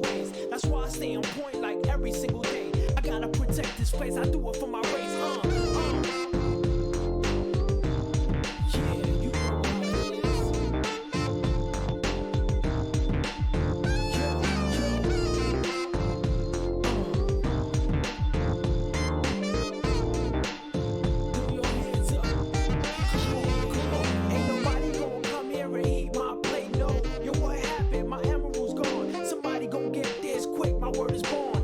ways. That's why I stay on point like every single day. I gotta protect this place, I do it for my race. Yeah, you know how it is. Throw your hands up. Come on. Ain't nobody gonna come here and eat my plate, no. Yo, what happened? My emerald's gone. Somebody gon' get this quick, my word is born.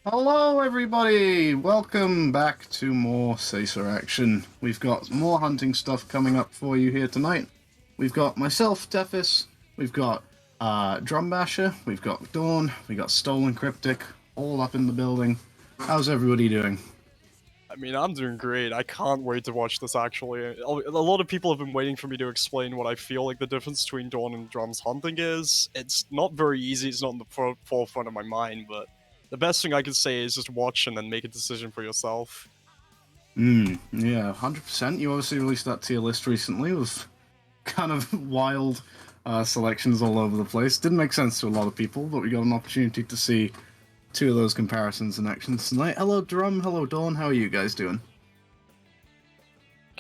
Hello, everybody! Welcome back to more Caesar action. We've got more hunting stuff coming up for you here tonight. We've got myself, Tethys, we've got Drumbasher, we've got Dawn, we've got Stolen Cryptic, all up in the building. How's everybody doing? I mean, I'm doing great. I can't wait to watch this, actually. A lot of people have been waiting for me to explain what I feel like the difference between Dawn and Drum's hunting is. It's not very easy, it's not in the forefront of my mind, but the best thing I can say is just watch and then make a decision for yourself. Yeah, 100%. You obviously released that tier list recently with kind of wild selections all over the place. Didn't make sense to a lot of people, but we got an opportunity to see two of those comparisons in action tonight. Hello, Drum. Hello, Dawn. How are you guys doing?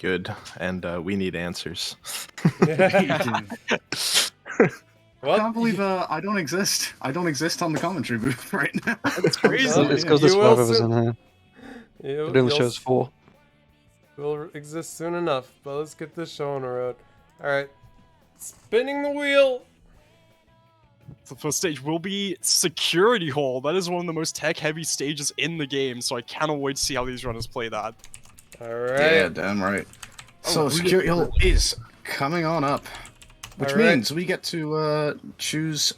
Good, and we need answers. I Well, can't believe I don't exist. I don't exist on the commentary booth right now. It's crazy. Well, It's because there's you 5 will of us soon- in here. It only shows 4. Will exist soon enough, but let's get this show on the road. Alright. Spinning the wheel! The first stage will be Security Hall. That is one of the most tech-heavy stages in the game, so I cannot wait to see how these runners play that. Alright. Yeah, damn right. So Security Hall is coming on up, which Alright. means we get to choose.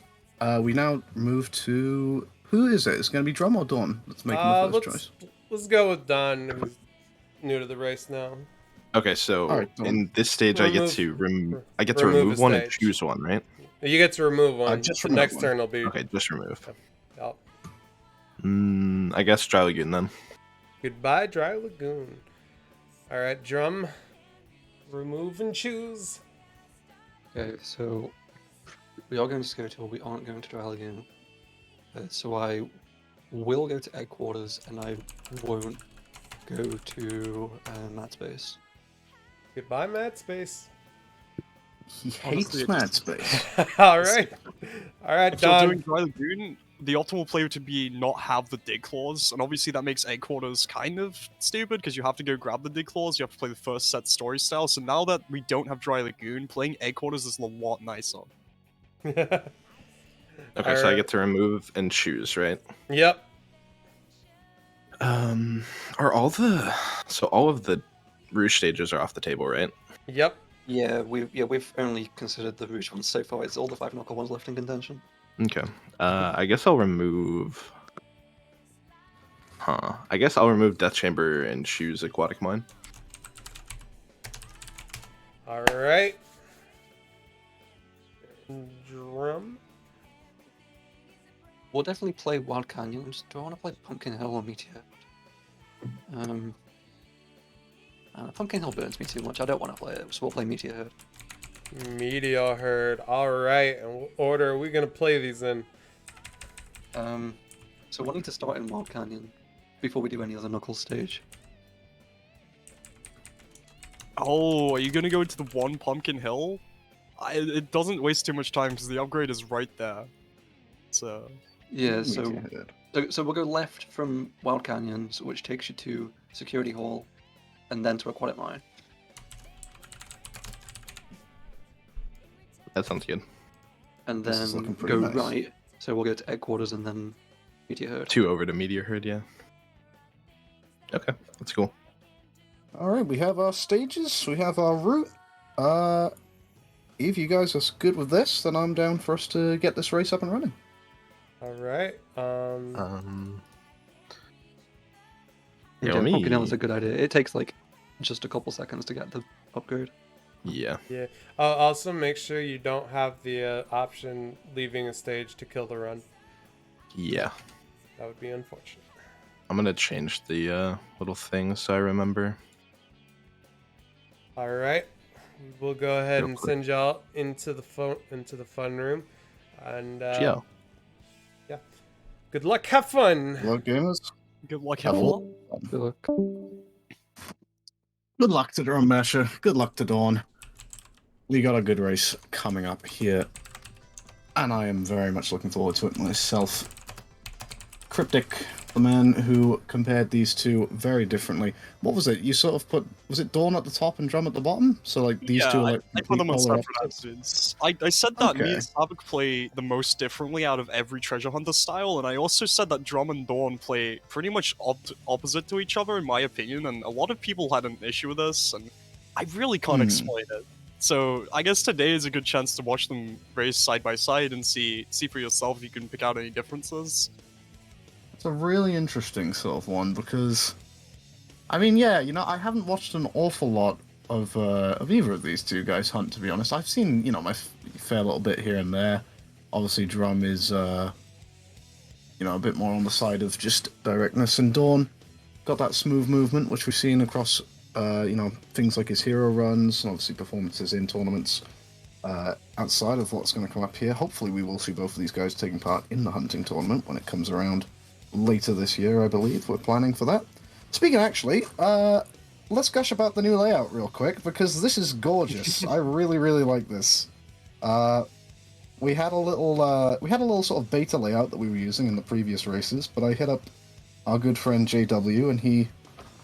We now move to who is it? It's going to be Drum or Dawn. Let's make the first choice. Let's go with Don, who's new to the race now. Okay, so Alright, Dawn. in this stage, I get to remove remove a one and stage. choose one, right? You get to remove one. just the remove next one. turn will be. Okay, just remove. Yep. I guess Dry Lagoon then. Goodbye, Dry Lagoon. Alright, Drum. Remove and choose. Okay, so we are going to Security Hall, we aren't going to Dry Lagoon. So I will go to Headquarters and I won't go to Mad Space. Goodbye, Mad Space. He hates Mad Space. Alright. Alright, If you're Don. doing Dry Lagoon, the optimal play would be not have the dig clause, and obviously that makes egg quarters kind of stupid because you have to go grab the dig clause, you have to play the first set story style, so now that we don't have Dry Lagoon, playing egg quarters is a lot nicer. Okay, so I Alright. get to remove and choose, right? Yep. Are all of the Rouge stages are off the table, right? Yep. Yeah, we've only considered the Rouge ones so far. It's all the 5 knuckle ones left in contention. Okay. I guess I'll remove. I guess I'll remove Death Chamber and choose Aquatic Mine. Alright. Drum. We'll definitely play Wild Canyons. Do I want to play Pumpkin Hill or Meteor? Pumpkin Hill burns me too much. I don't want to play it, so we'll play Meteor Herd. Meteor Herd. Alright. And what order are we going to play these in? So we'll need to start in Wild Canyon before we do any other Knuckles stage. Oh, are you gonna go into the one Pumpkin Hill? It doesn't waste too much time because the upgrade is right there. So... Yeah, so Meteor we'll go left from Wild Canyons, which takes you to Security Hall, and then to Aquatic Mine. That sounds good. And This is then looking pretty go nice. right. So we'll go to Headquarters and then Meteor Herd. 2 over to Meteor Herd, yeah. Okay, that's cool. All right, we have our stages. We have our route. If you guys are good with this, then I'm down for us to get this race up and running. Alright. Yeah, Yeah, let me- Pumpkin Hill is a good idea. It takes like just a couple seconds to get the upgrade. Yeah. Yeah. Also, make sure you don't have the option leaving a stage to kill the run. Yeah. That would be unfortunate. I'm gonna change the little thing so I remember. All right. We'll go ahead Real and quick. send y'all into the fun room, and Yeah. yeah. Good luck. Have fun. Hello, gamers. Good luck, Have Heffel. Good luck. Good luck to Drum Masher. Good luck to Dawn. We got a good race coming up here, and I am very much looking forward to it myself. Cryptic, the man who compared these two very differently. What was it? You sort of put, was it Dawn at the top and Drum at the bottom? So like these Yeah, two are like I put them on polar separate opposites? episodes. I said that me Okay. and Savik play the most differently out of every treasure hunter style, and I also said that Drum and Dawn play pretty much opposite to each other, in my opinion, and a lot of people had an issue with this, and I really can't explain it. So I guess today is a good chance to watch them race side by side and see for yourself if you can pick out any differences. It's a really interesting sort of one because, I mean, yeah, you know, I haven't watched an awful lot of either of these two guys hunt, to be honest. I've seen, you know, my fair little bit here and there. Obviously, Drum is, you know, a bit more on the side of just directness, and Dawn got that smooth movement, which we've seen across, you know, things like his hero runs, and obviously performances in tournaments. Outside of what's going to come up here, hopefully we will see both of these guys taking part in the hunting tournament when it comes around later this year, I believe. We're planning for that. Speaking actually, let's gush about the new layout real quick, because this is gorgeous. I really, really like this. We had a little sort of beta layout that we were using in the previous races, but I hit up our good friend JW, and he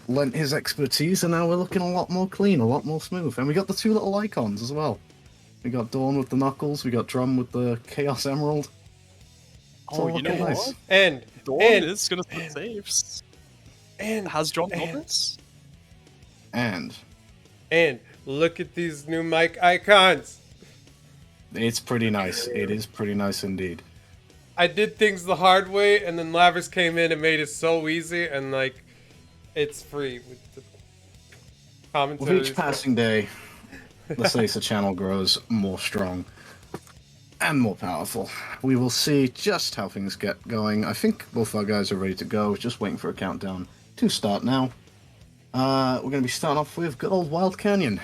lent his expertise, and now we're looking a lot more clean, a lot more smooth. And we got the two little icons as well. We got Dawn with the knuckles, we got Drum with the Chaos Emerald. It's all Oh, you know looking nice. what? And Dawn and is gonna set saves. and Has Drum done and- this? And and look at these new mic icons. it's pretty nice. It is pretty nice indeed. I did things the hard way, and then Lavers came in and made it so easy, and like, it's free with the With commentary. each passing day, the Sasa channel grows more strong and more powerful. We will see just how things get going. I think both our guys are ready to go. Just waiting for a countdown to start now. We're going to be starting off with good old Wild Canyon.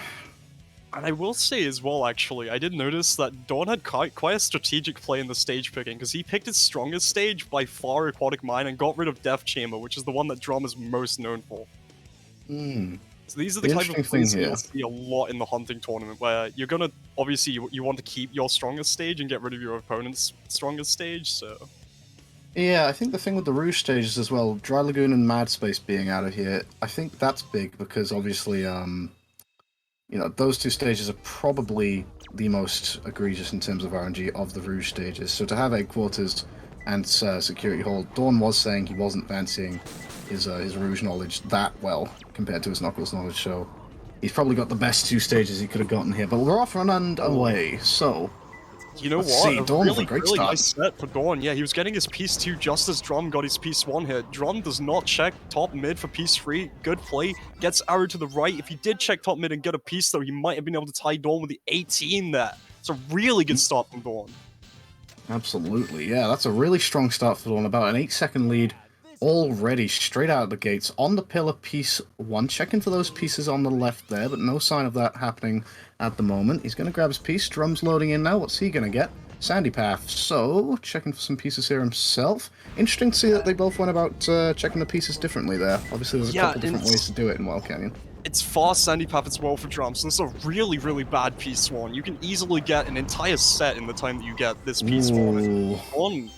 And I will say as well, actually, I did notice that Dawn had quite a strategic play in the stage picking, because he picked his strongest stage by far, Aquatic Mine, and got rid of Death Chamber, which is the one that Drum is most known for. Hmm. So these are the The type of interesting plays thing you'll see a lot in the hunting tournament, where you're gonna, obviously, you want to keep your strongest stage and get rid of your opponent's strongest stage, so... Yeah, I think the thing with the Rouge stages as well, Dry Lagoon and Mad Space being out of here, I think that's big because obviously, you know, those two stages are probably the most egregious in terms of RNG of the Rouge stages. So to have Egg Quarters and Security Hold, Dawn was saying he wasn't fancying his Rouge knowledge that well compared to his Knuckles knowledge, so he's probably got the best two stages he could have gotten here. But we're off and away, so... You know Let's what? see, A Dawn with a really, great really start. nice set for Dawn. Yeah, he was getting his piece 2 just as Drum got his piece 1 hit. Drum does not check top mid for piece 3. Good play. Gets arrow to the right. If he did check top mid and get a piece, though, he might have been able to tie Dawn with the 18 there. It's a really good start from Dawn. Absolutely, yeah, that's a really strong start for Dawn. About an 8-second lead already, straight out of the gates. On the pillar, piece 1. Checking for those pieces on the left there, but no sign of that happening at the moment. He's going to grab his piece. Drum's loading in now. What's he going to get? Sandy Path. So, checking for some pieces here himself. Interesting to see that they both went about checking the pieces differently there. Obviously, there's a couple different ways to do it in Wild Canyon. It's fast Sandy Path as well for Drum, so this is a really, really bad piece 1. You can easily get an entire set in the time that you get this piece 1. Ooh. One,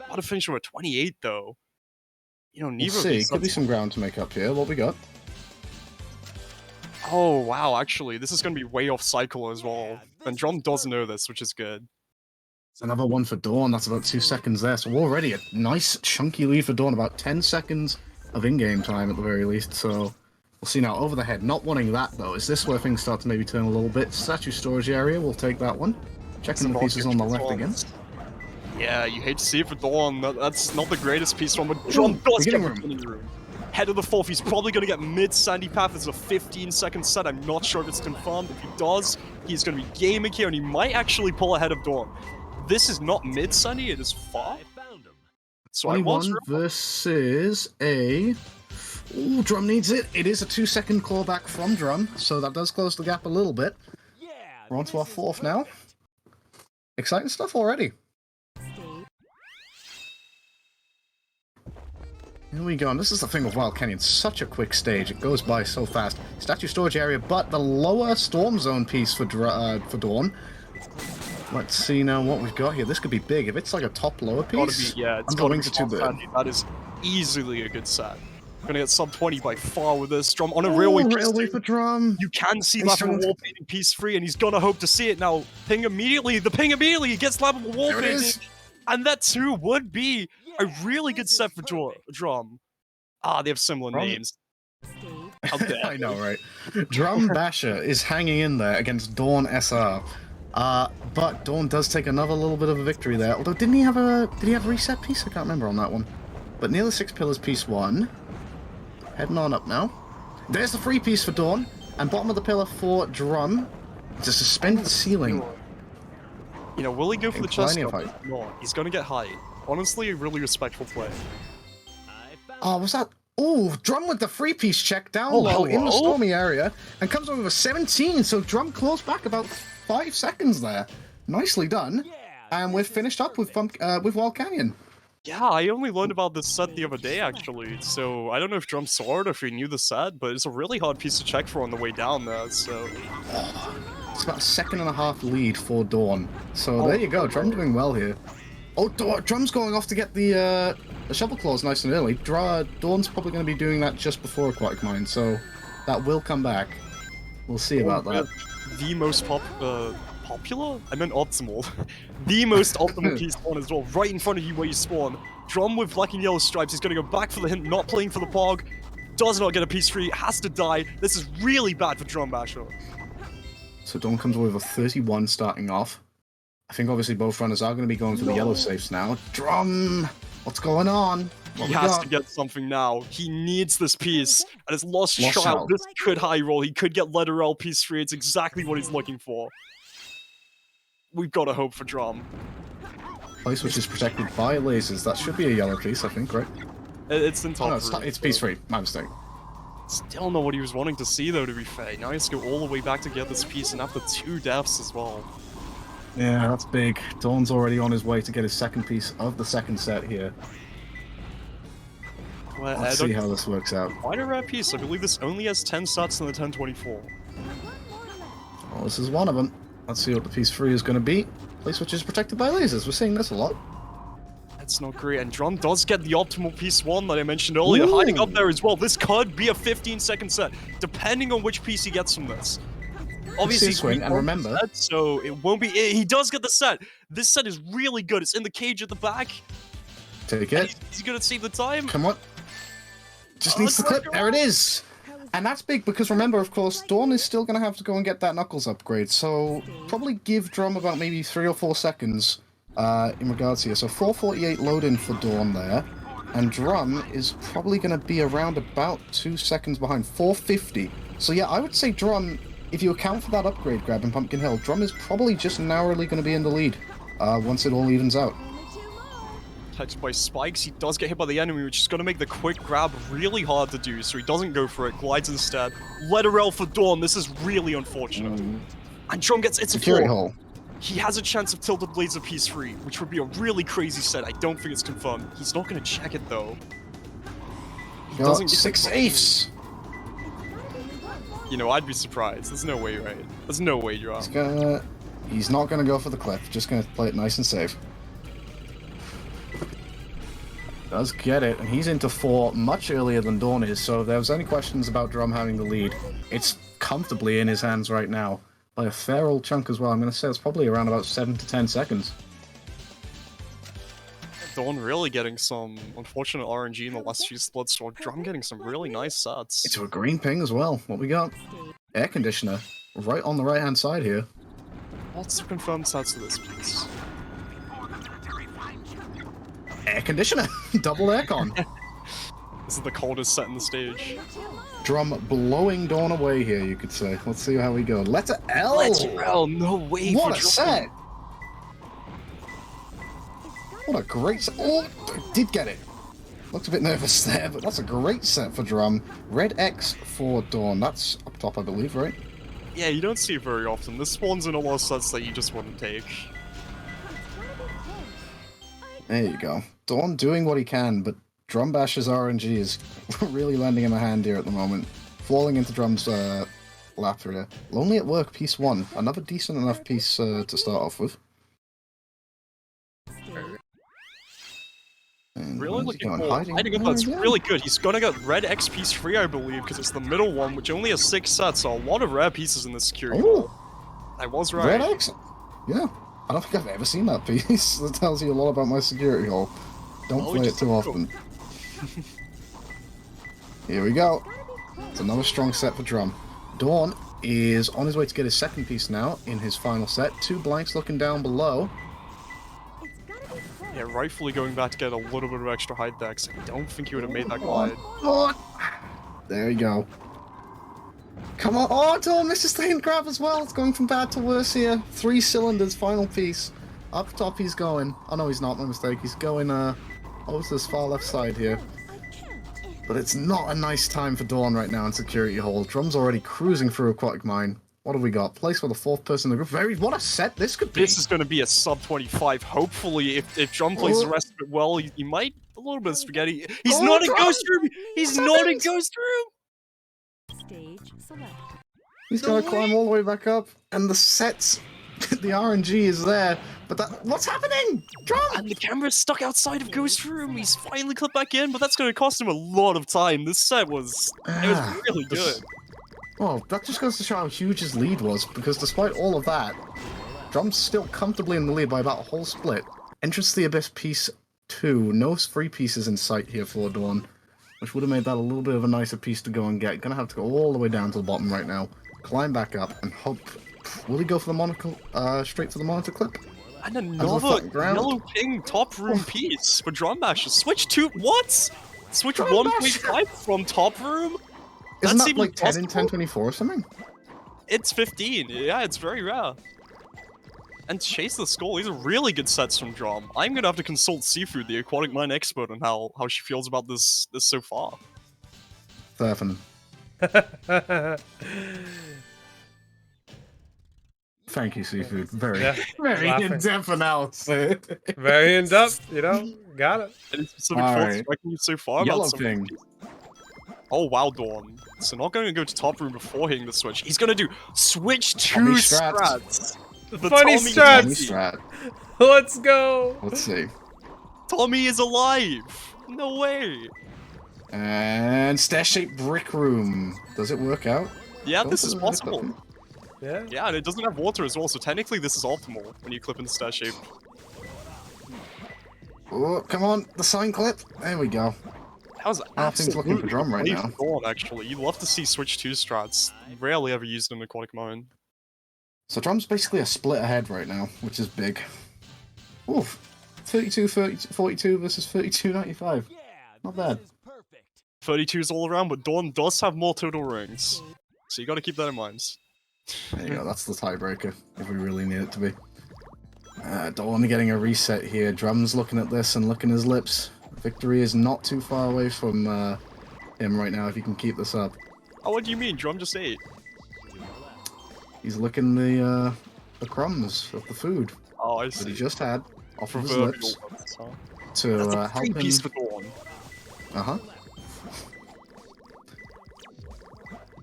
about to finish with 28 though. You know, We'll neither of see. these Could be sets- some ground to make up here. What we got? Oh wow, actually, this is gonna be way off cycle as well. And Drum does know this, which is good. It's another one for Dawn. That's about 2 seconds there. So already a nice chunky lead for Dawn. About 10 seconds of in-game time at the very least. So we'll see now. Over the head. Not wanting that though. Is this where things start to maybe turn a little bit? Statue storage area. We'll take that one. Checking Some the pieces on the piece left one. again. Yeah, you hate to see it for Dawn. That's not the greatest piece 1, but Drum does get beginning room. beginning room. Head of the 4th, he's probably going to get mid Sandy Path. It's a 15-second set. I'm not sure if it's confirmed. If he does, he's going to be gaming here, and he might actually pull ahead of Dawn. This is not mid Sandy, it is far. So I 21 was wrong. versus a... Ooh, Drum needs it. It is a 2-second clawback from Drum, so that does close the gap a little bit. We're on to our 4th now. Exciting stuff already. Here we go, and this is the thing with Wild Canyon, such a quick stage, it goes by so fast. Statue storage area, but the lower storm zone piece for Dawn. Let's see now what we've got here. This could be big. If it's like a top lower Gotta piece, be, yeah, it's I'm gotta going be to too fast big. Sandy. That is Easily a good set. Gonna get sub 20 by far with this. Drum on a railway piece railway two. for Drum. You can see He's lappable struggling to- wall painting piece 3, and he's gonna hope to see it now. Ping immediately. The ping immediately. He gets lappable wall There it painting. is. And that too would be a really good set for Drum. Ah, they have similar Drum- names. How dare I know, they. right? Drum Basher is hanging in there against Dawn SR. But Dawn does take another little bit of a victory there. Although, did he have a reset piece? I can't remember on that one. But near the 6 pillars piece 1. Heading on up now. There's the free piece for Dawn. And bottom of the pillar for Drum. It's a suspended ceiling. You know, will he go for In the chest? plenty of drop? height. No, he's gonna get high. Honestly, a really respectful play. Oh, was that... Oh, Drum with the free piece check down Oh, low in the hello? stormy area. And comes over with a 17. So Drum claws back about 5 seconds there. Nicely done. And we're finished up with Wild Canyon. Yeah, I only learned about this set the other day, actually, so I don't know if Drum saw it or if he knew the set, but it's a really hard piece to check for on the way down there, so... It's about a 1.5 lead for Dawn. So Oh, there you go, Drum doing well here. Oh, Drum's going off to get the shovel claws nice and early. Dawn's probably going to be doing that just before Aquatic Mine, so that will come back. We'll see about that. The most popular? I meant optimal. The most optimal piece spawn as well, right in front of you where you spawn. Drum with black and yellow stripes, he's gonna go back for the hint, not playing for the Pog. Does not get a piece free, has to die. This is really bad for Drum Basher. So Dawn comes away with a 31 starting off. I think obviously both runners are going to be going for the yellow safes now. Drum! What's going on? What He we has got? to get something now. He needs this piece. And his lost Lost child, child. this could high roll. He could get letter L piece free. It's exactly what he's looking for. We've got to hope for Drum. Place which is protected by lasers. That should be a yellow piece, I think, right? It's in top Oh, no, room. it's piece 3. My mistake. Still not what he was wanting to see, though, to be fair. Now he has to go all the way back to get this piece, and after 2 deaths as well. Yeah, that's big. Dawn's already on his way to get his second piece of the second set here. Well, Let's see how this works out. Quite a rare piece. I believe this only has 10 sets in the 1024. Well, this is one of them. Let's see what the piece 3 is going to be. Place which is protected by lasers. We're seeing this a lot. That's not great, and Drum does get the optimal piece 1 that I mentioned earlier, hiding up there as well. This could be a 15-second set, depending on which piece he gets from this. Obviously, swing, he and won't remember- set, so it won't be. He does get the set. This set is really good. It's in the cage at the back. Take And it. he's gonna save the time. Come on. Just needs the clip. There it is. And that's big because remember, of course, Dawn is still going to have to go and get that Knuckles upgrade. So probably give Drum about maybe 3 or 4 seconds in regards here. So 448 load in for Dawn there. And Drum is probably going to be around about 2 seconds behind. 450. So yeah, I would say Drum, if you account for that upgrade grab in Pumpkin Hill, Drum is probably just narrowly going to be in the lead once it all evens out. Touched by spikes, he does get hit by the enemy, which is going to make the quick grab really hard to do, so he doesn't go for it, glides instead. Letter L for Dawn, this is really unfortunate. And Drum gets, it's a Security 4. hole. He has a chance of Tilted Blades of Piece 3, which would be a really crazy set. I don't think it's confirmed. He's not going to check it, though. He Got get 6 the- safes. You know, I'd be surprised. There's no way, right? There's no way, Drum. He's not going to go for the clip. Just going to play it nice and safe. Does get it, and he's into 4 much earlier than Dawn is, so if there was any questions about Drum having the lead, it's comfortably in his hands right now. By a fair old chunk as well. I'm going to say it's probably around about 7 to 10 seconds. Dawn really getting some unfortunate RNG in the last few splits, while Drum getting some really nice sets. Into a green ping as well. What we got? Air conditioner. Right on the right-hand side here. Lots of confirmed sets to this piece. Air conditioner. Double aircon. This is the coldest set in the stage. Drum blowing Dawn away here, you could say. Let's see how we go. Letter L! Letter L, no way What for a Drum. set! What a great set. Oh, I did get it. Looked a bit nervous there, but that's a great set for Drum. Red X for Dawn. That's up top, I believe, right? Yeah, you don't see it very often. This spawns in a lot of sets that you just wouldn't take. There you go. Dawn doing what he can, but Drum Bash's RNG is really lending him a hand here at the moment. Falling into Drum's lap here. Lonely at Work, piece 1. Another decent enough piece to start off with. And Really where's he looking going? cool. Hiding Hiding up, there that's again? really good. He's gonna get red X piece free, I believe, because it's the middle one, which only has 6 sets, so a lot of rare pieces in this security Oh, hole. I was Red right. X. Yeah, I don't think I've ever seen that piece. That tells you a lot about my security hole. Don't Oh, play it just too look often. Here we go. It's another strong set for Drum. Dawn is on his way to get his second piece now in his final set. 2 blanks looking down below. Yeah, rightfully going back to get a little bit of extra hide decks. I don't think he would have made that Come glide. on. There you go. Come on. Oh, Dawn misses the hint grab as well. It's going from bad to worse here. 3 cylinders, final piece. Up top he's going. Oh no, he's not. My mistake. He's going over to this far left side here. But it's not a nice time for Dawn right now in security hole. Drum's already cruising through Aquatic Mine. What have we got? Place for the 4th person in the group. What a set this could be. This is going to be a sub 25. Hopefully, if Drum plays the rest of it well, he might a little bit of spaghetti. He's not a Drum! ghost room. He's not a ghost room. Stage select. He's got to climb all the way back up. And the sets, the RNG is there. But what's happening? Drum! And the camera's stuck outside of ghost room. He's finally clipped back in, but that's going to cost him a lot of time. This set was really good. Well, that just goes to show how huge his lead was, because despite all of that, Drum's still comfortably in the lead by about a whole split. Entrance to the Abyss piece 2. No free pieces in sight here for Dawn, which would have made that a little bit of a nicer piece to go and get. Gonna have to go all the way down to the bottom right now, climb back up, and hope... Will he go for the monocle, straight for the monitor clip? And another yellow king top room piece for Drum Mashers. Switch 2... What? Switch 1.5 from top room? Isn't That's that even like 10 in possible? 1024 or something? It's 15. Yeah, it's very rare. And Chase the Skull, these are really good sets from Drum. I'm gonna have to consult Seafood, the aquatic mine expert, on how she feels about this so far. Surfing. Thank you, Seafood. Very laughing. in-depth analysis. Very in depth, you know? Got it. Any specific All thoughts right. striking you so far Yellow about some King. Oh wow, Dawn. So not going to go to top room before hitting the switch. He's gonna do switch 2 Tommy strats. strats. The Funny Tommy strats. Tommy Strat. Strat. Let's go. Let's see. Tommy is alive. No way. And stair-shaped brick room. Does it work out? Yeah, Go this for is the possible. clipping. Yeah. Yeah, and it doesn't have water as well, so technically this is optimal when you clip into stair shape. Oh, come on, the sign clip. There we go. That was Nothing's looking for Drum right now. Dawn, actually. You'd love to see switch 2 strats. Rarely ever used in aquatic mine. So Drum's basically a split ahead right now, which is big. Oof. 42 versus 32.95. Not bad. 32s all around, but Dawn does have more total rings. So you gotta keep that in mind. There you go, that's the tiebreaker, if we really need it to be. Dawn getting a reset here. Drum's looking at this and licking his lips. Victory is not too far away from him right now if he can keep this up. Oh, what do you mean? Drum just ate. He's licking the crumbs of the food Oh, I that see. he just had off of his Proverbial lips ones, huh? to That's a help free him. piece for Dawn. Uh-huh.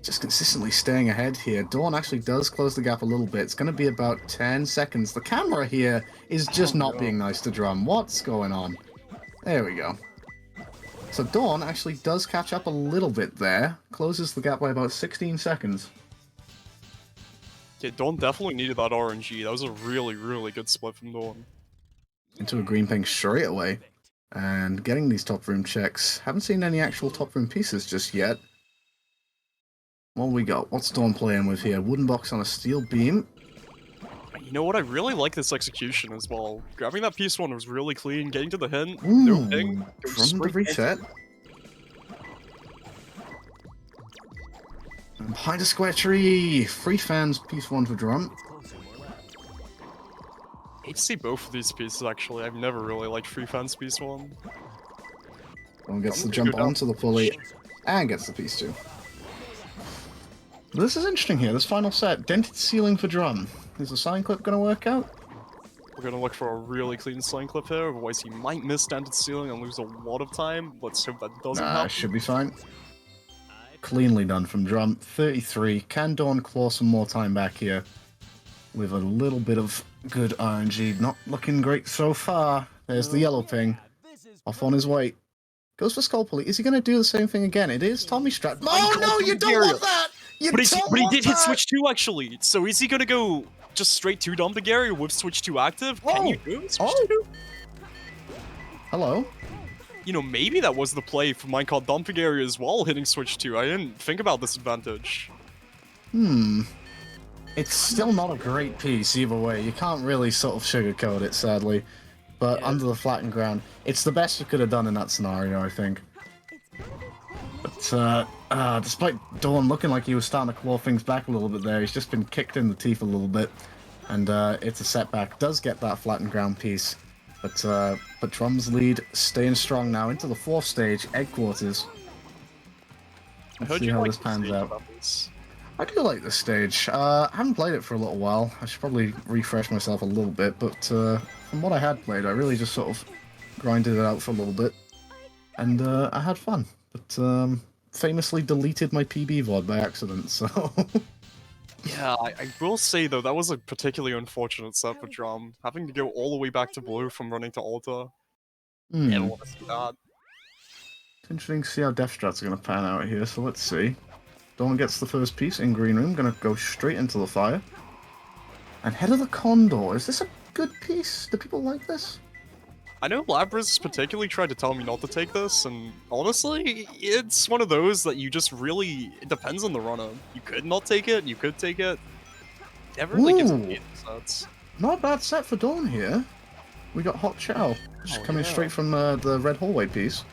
Just consistently staying ahead here. Dawn actually does close the gap a little bit. It's going to be about 10 seconds. The camera here is just not being nice to Drum. What's going on? There we go. So Dawn actually does catch up a little bit there. Closes the gap by about 16 seconds. Yeah, Dawn definitely needed that RNG. That was a really, really good split from Dawn. Into a green ping straight away. And getting these top room checks. Haven't seen any actual top room pieces just yet. What we got? What's Dawn playing with here? Wooden box on a steel beam. You know what? I really like this execution as well. Grabbing that piece one was really clean. Getting to the hint, no ping. Go From the straight reset. And behind a square tree. Free fans, piece 1 for Drum. I hate to see both of these pieces actually. I've never really liked free fans piece 1. Dawn gets the I'm gonna jump go down. onto the pulley and gets the piece 2. This is interesting here. This final set. Dented ceiling for Drum. Is the sign clip going to work out? We're gonna look for a really clean sign clip here, otherwise he might miss standard ceiling and lose a lot of time. Let's hope that doesn't Nah, happen. should be fine. Cleanly done from Drum. 33. Can Dawn claw some more time back here? With a little bit of good RNG. Not looking great so far. There's the yellow ping. Off on his way. Goes for Skull Pulley. Is he going to do the same thing again? It is Tommy Strat. Oh, no, you don't want that! You But don't he want did hit that! switch 2 actually. So is he gonna go just straight to Dumping Area with switch 2 active? Can you do it? Switch 2? Hello? You know, maybe that was the play for Minecart Dumping Area as well, hitting switch 2. I didn't think about this advantage. It's still not a great piece either way. You can't really sort of sugarcoat it, sadly. But under the flattened ground, it's the best you could have done in that scenario, I think. But despite Dawn looking like he was starting to claw things back a little bit there, he's just been kicked in the teeth a little bit. And it's a setback. Does get that flattened ground piece. But Drum's lead staying strong now into the 4th stage, Egg Quarters. Let's see how this pans out. I do like this stage. I haven't played it for a little while. I should probably refresh myself a little bit, but from what I had played, I really just sort of grinded it out for a little bit. And I had fun. But famously deleted my PB VOD by accident, so... Yeah, I will say though, that was a particularly unfortunate set for Drum. Having to go all the way back to blue from running to altar. Never want to see that. It's interesting to see how Death Strat's going to pan out here, so let's see. Dawn gets the first piece in green room, going to go straight into the fire. And Head of the Condor, is this a good piece? Do people like this? I know Labris particularly tried to tell me not to take this, and honestly, it's one of those that you just really... It depends on the runner. You could not take it, you could take it. Never really gives me sets. Not a bad set for Dawn here. We got Hot Chow, just coming straight from the red hallway piece.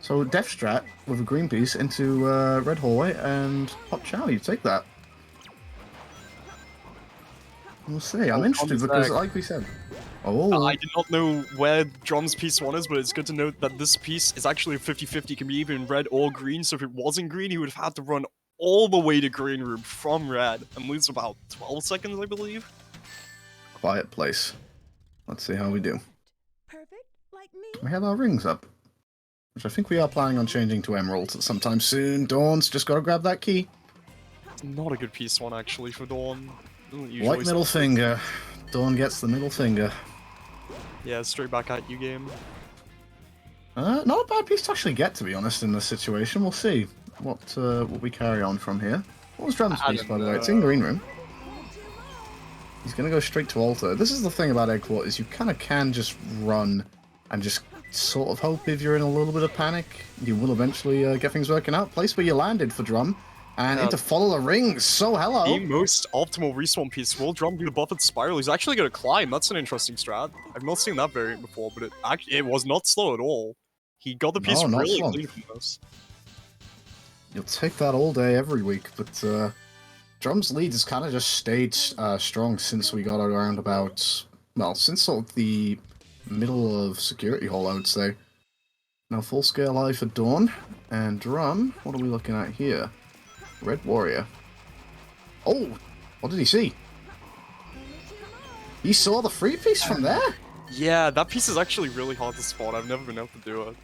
So Death Strat with a green piece into red hallway and Hot Chow, you take that. We'll see. I'm interested because, like we said... Oh. I did not know where Drum's piece 1 is, but it's good to note that this piece is actually a 50-50, can be either in red or green, so if it wasn't green, he would have had to run all the way to green room from red, and lose about 12 seconds, I believe. Quiet place. Let's see how we do. Perfect, like me. We have our rings up, which I think we are planning on changing to emeralds at sometime soon. Dawn's just got to grab that key. It's not a good piece 1, actually, for Dawn. White middle finger. Dawn gets the middle finger. Yeah, straight back at you, game. Not a bad piece to actually get, to be honest, in this situation. We'll see what we carry on from here. What was Drum's piece, by the way? It's in green room. He's going to go straight to altar. This is the thing about Egg Quarters. You kind of can just run and just sort of hope if you're in a little bit of panic, you will eventually get things working out. Place where you landed for Drum. And into Follow the Rings. So hello. The most optimal respawn piece. Will Drum do the buffeted spiral? He's actually going to climb. That's an interesting strat. I've not seen that variant before, but it was not slow at all. He got the piece really clean from this. You'll take that all day, every week. But Drum's lead has kind of just stayed strong since we got around about, well, since sort of the middle of Security Hall, I would say. Now full scale eye for Dawn. And Drum, what are we looking at here? Red Warrior. Oh! What did he see? He saw the free piece from there? Yeah, that piece is actually really hard to spot. I've never been able to do it.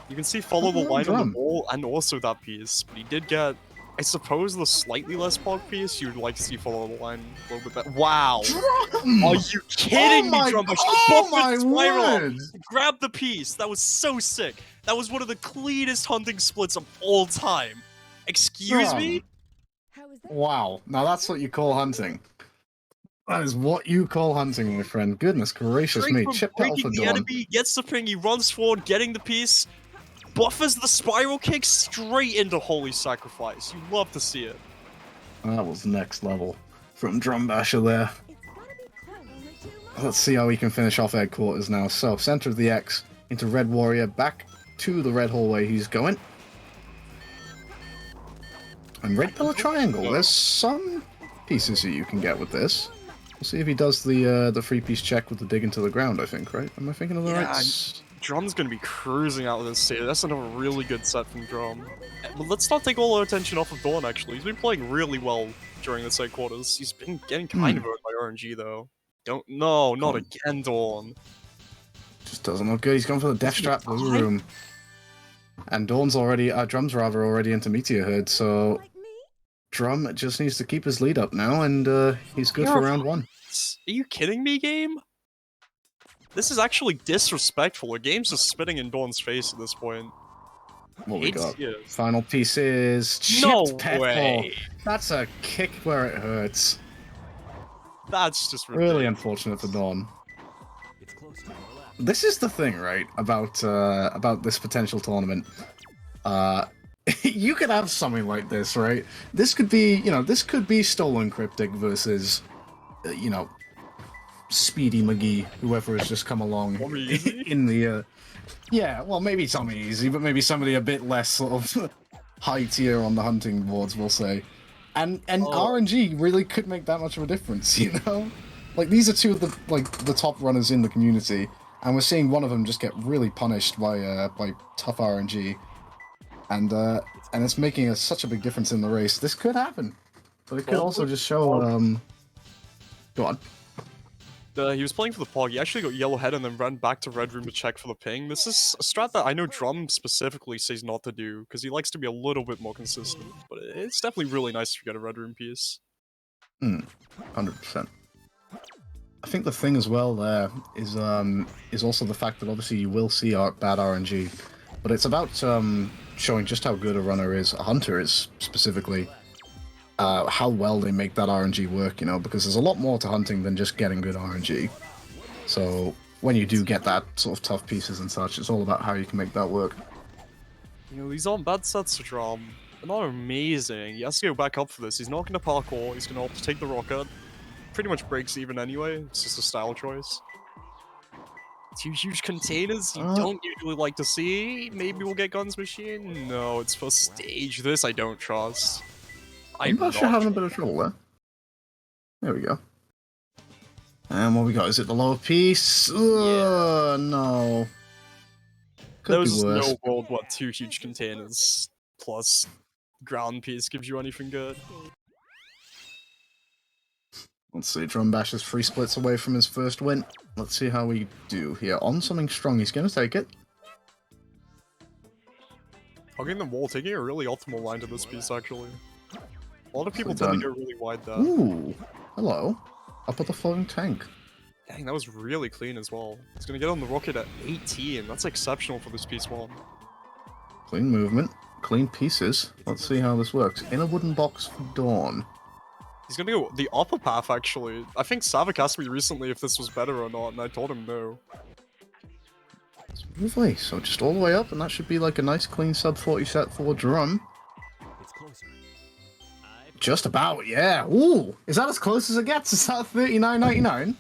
You can see follow the line on the wall and also that piece, but he did get, I suppose, the slightly less pog piece. You'd like to see follow the line a little bit better. Wow! Drum! Are you kidding me, Drum? Oh my word! Grab the piece! That was so sick! That was one of the cleanest hunting splits of all time! Excuse me? How is that? Wow. Now that's what you call hunting. That is what you call hunting, my friend. Goodness gracious me. Chip Petal for the Dawn. enemy, gets the ping, he runs forward, getting the piece, buffers the spiral kick straight into Holy Sacrifice. You love to see it. That was next level from Drum Basher there. Let's see how we can finish off Egg Quarters now. So, center of the X into Red Warrior, back to the red hallway he's going. And Red Pillar Triangle. There's some pieces that you can get with this. We'll see if he does the free piece check with the dig into the ground, I think, right? Am I thinking of the right? Drum's gonna be cruising out of this state. That's another really good set from Drum. But let's not take all our attention off of Dawn, actually. He's been playing really well during the Egg Quarters. He's been getting kind of earned by RNG, though. No, not again, Dawn. Just doesn't look good. He's gone for the Death Strap blue room. And Dawn's already, Drum's rather already into Meteor Herd, so Drum just needs to keep his lead up now, and he's good for round 1. Are you kidding me, game? This is actually disrespectful. The game's just spitting in Dawn's face at this point. What we got? Yeah. Final piece is No chipped petal. way. That's a kick where it hurts. That's just ridiculous. Really unfortunate for Dawn. This is the thing, right, about this potential tournament. You could have something like this, right? This could be, this could be Stolen Cryptic versus, Speedy McGee, whoever has just come along in the, yeah, well, maybe Tommy Easy, but maybe somebody a bit less sort of high tier on the hunting boards, we'll say. And RNG really could make that much of a difference, Like, these are two of the top runners in the community, and we're seeing one of them just get really punished by tough RNG. And it's making such a big difference in the race. This could happen, but it could also just show. Go on. He was playing for the Pog. He actually got yellow head and then ran back to red room to check for the ping. This is a strat that I know Drum specifically says not to do because he likes to be a little bit more consistent. But it's definitely really nice if you get a red room piece. 100%. I think the thing as well there is also the fact that obviously you will see bad RNG, but it's about showing just how good a runner is, a hunter is specifically, how well they make that RNG work, because there's a lot more to hunting than just getting good RNG. So when you do get that sort of tough pieces and such, it's all about how you can make that work. These aren't bad sets to Drum. They're not amazing. He has to go back up for this. He's not going to parkour. He's going to opt to take the rocket. Pretty much breaks even anyway. It's just a style choice. Two huge containers you don't usually like to see. Maybe we'll get Guns Machine. No, it's for stage. This I don't trust. I'm not sure having a bit of trouble there. There we go. And what we got? Is it the lower piece? Ugh, no. Could There was be worse. no world what 2 huge containers plus ground piece gives you anything good. Let's see, Drum Bash is 3 splits away from his first win. Let's see how we do here. On something strong, he's going to take it. Hugging the wall, taking a really optimal line to this piece, actually. A lot of people Nicely tend to done. go really wide there. Ooh, hello. Up at the floating tank. Dang, that was really clean as well. He's going to get on the rocket at 18. That's exceptional for this piece 1. Clean movement, clean pieces. Let's see how this works. In a wooden box for Dawn. He's gonna go the upper path, actually. I think Savik asked me recently if this was better or not, and I told him no. Smoothly, so just all the way up, and that should be like a nice clean sub 40 set for Drum. Just about, yeah. Ooh, is that as close as it gets? Is that 39.99?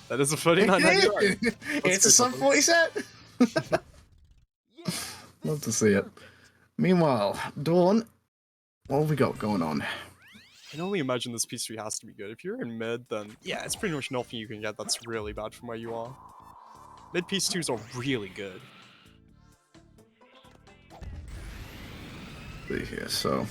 That is a 39.99. It's a sub 40 set. Love to see it. Meanwhile, Dawn, what have we got going on? I can only imagine this piece 3 has to be good. If you're in mid, then yeah, it's pretty much nothing you can get that's really bad from where you are. Mid piece 2s are really good. See here, so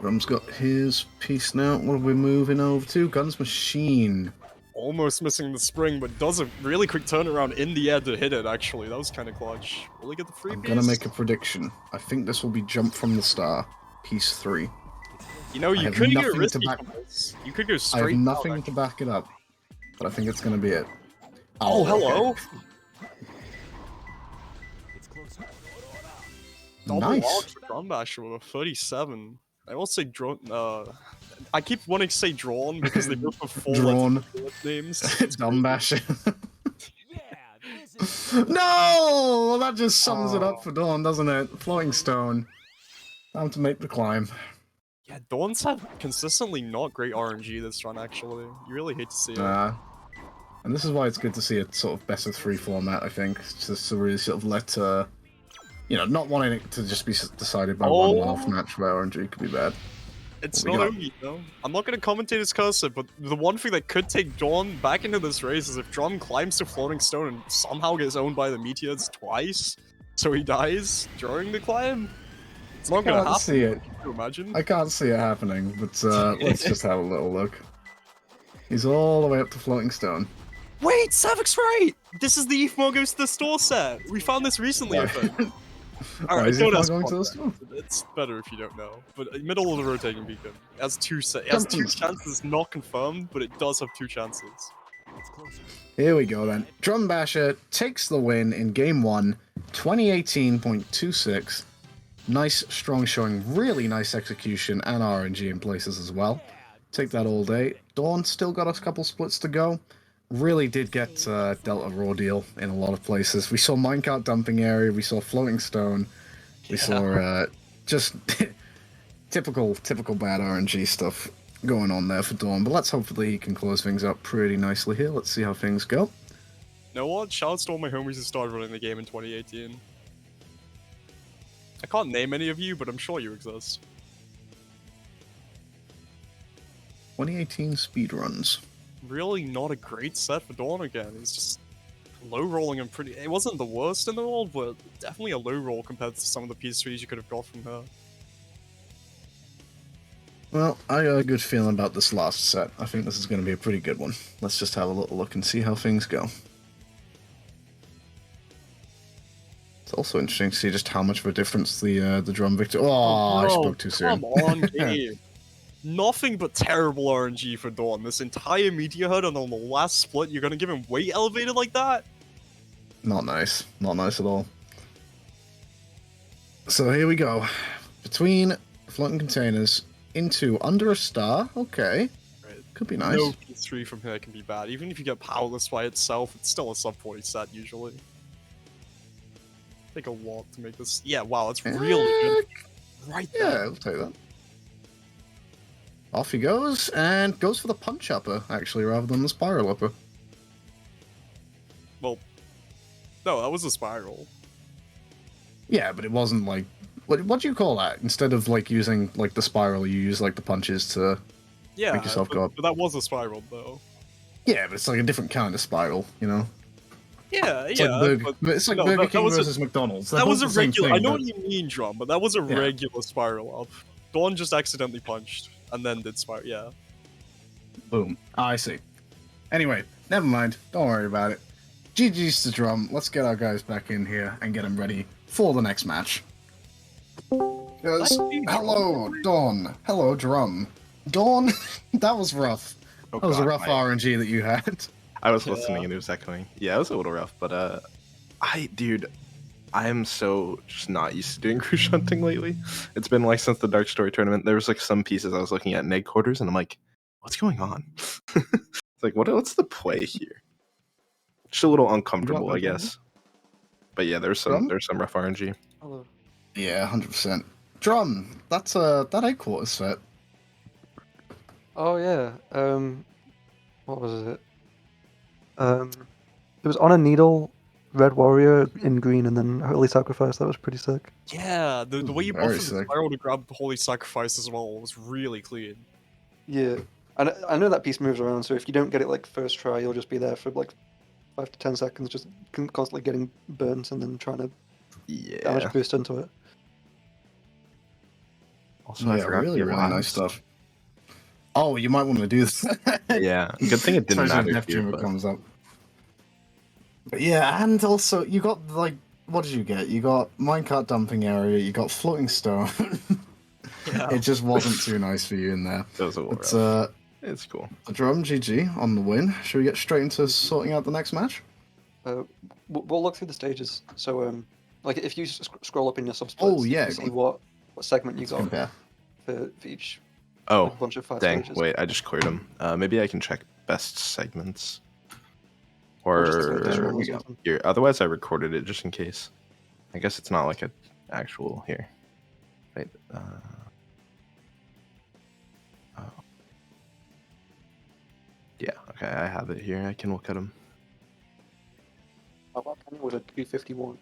Drum's got his piece now. What are we moving over to? Guns Machine. Almost missing the spring, but does a really quick turnaround in the air to hit it, actually. That was kind of clutch. Will he get the free I'm piece? gonna make a prediction. I think this will be Jump from the Star, piece 3. You know, you have could go nothing to risky back- from this. You could go I straight have down, nothing actually. to back it up, but I think it's gonna be it. Oh, okay. hello! Double Nice. log for Drum Basher with a 37. I will say drawn. I keep wanting to say drawn because they both have 4 Drawn. names. Dumb Bash. No! Well, that just sums it up for Dawn, doesn't it? Floating Stone. Time to make the climb. Yeah, Dawn's had consistently not great RNG this run, actually. You really hate to see it. And this is why it's good to see a sort of best of 3 format, I think. Just to really sort of let, not wanting it to just be decided by one one-off match where RNG could be bad. It's What we not got? only, though. I'm not going to commentate his cursor, but the one thing that could take Dawn back into this race is if Drum climbs to Floating Stone and somehow gets owned by the Meteors twice, so he dies during the climb. It's not going to Can't happen. see it. Can you imagine? I can't see it happening, but let's just have a little look. He's all the way up to Floating Stone. Wait, Savik's right! This is the ETH goes to the store set! We found this recently, I think. Why Alright, is he don't not ask going to the context. store? It's better if you don't know. But middle of the rotating beacon. It has 2 chances, not confirmed, but it does have 2 chances. Here we go then. Drum Basher takes the win in game 1, 2018.26. Nice, strong showing, really nice execution and RNG in places as well. Take that all day. Dawn still got a couple splits to go. Really did get dealt a raw deal in a lot of places. We saw minecart dumping area, we saw floating stone, we saw just typical bad RNG stuff going on there for Dawn. But let's hopefully he can close things up pretty nicely here. Let's see how things go. You know what? Shoutouts to all my homies who started running the game in 2018. I can't name any of you, but I'm sure you exist. 2018 speedruns. Really not a great set for Dawn again. He's just low rolling and pretty. It wasn't the worst in the world, but definitely a low roll compared to some of the PS3s you could have got from her. Well, I got a good feeling about this last set. I think this is going to be a pretty good one. Let's just have a little look and see how things go. It's also interesting to see just how much of a difference the drum victor. Oh, I spoke too soon. Come on, game. Nothing but terrible RNG for Dawn. This entire meteor herd, and on the last split, you're gonna give him weight elevated like that? Not nice. Not nice at all. So here we go. Between floating containers into under a star. Okay. Right. Could be nice. No P3 from here can be bad. Even if you get powerless by itself, it's still a sub 40 set usually. Take a lot to make this. Yeah, wow, that's really good. Right Yeah, there. I'll take that. Off he goes, and goes for the punch upper, actually, rather than the spiral upper. Well, no, that was a spiral. Yeah, but it wasn't like... What do you call that? Instead of, like, using, like, the spiral, you use, like, the punches to Yeah, make yourself go up. but that was a spiral, though. Yeah, but it's like a different kind of spiral, you know? Yeah, It's yeah. like Burger, but it's like no, Burger that King was a- versus McDonald's. They're that was both a the same regular. thing, I know but- what you mean, Drum, but that was a Yeah. regular spiral up. Dawn just accidentally punched and then did spiral. Yeah. Boom. I see. Anyway, never mind. Don't worry about it. GG's to Drum. Let's get our guys back in here and get them ready for the next match. Yes. Hello, Dawn. Hello, Drum. Dawn, that was rough. Oh, That was a God, rough my- RNG that you had. I was listening and it was echoing. Yeah, it was a little rough, but dude, I am so just not used to doing cruise hunting lately. It's been like since the Dark Story tournament. There was like some pieces I was looking at in egg quarters, and I'm like, what's going on? It's like, what's the play here? Just a little uncomfortable, I guess. But yeah, there's some rough RNG. Hello. Yeah, 100%. Drum, that's that egg quarter set. Oh yeah. What was it? It was on a needle, red warrior in green, and then holy sacrifice. That was pretty sick. Yeah, the way you Very buffed the sick. spiral to grab the holy sacrifice as well was really clean. Yeah, and I know that piece moves around, so if you don't get it like first try, you'll just be there for like 5 to 10 seconds, just constantly getting burnt and then trying to damage Yeah. boost into it. Also, I Yeah, forgot really, the really nice last- stuff. Oh, you might want to do this. Yeah, good thing it didn't Especially if matter here, Neptune but comes up. But yeah, and also you got like, what did you get? You got minecart dumping area. You got floating stone. Yeah. It just wasn't too nice for you in there. it was a little It's rough. It's cool. the Drum GG on the win. Should we get straight into sorting out the next match? We'll look through the stages. So like if you scroll up in your subsplits, Oh, you yeah, can go see what segment you got Compare. for each Oh, like, bunch of 5 dang. stages. Wait, I just cleared them. Maybe I can check best segments. Or just Or the first one or we go. something. here. Otherwise, I recorded it just in case. I guess it's not like an actual here. Wait. Oh. Yeah. Okay, I have it here. I can look at them. Wild Canyon was a 251.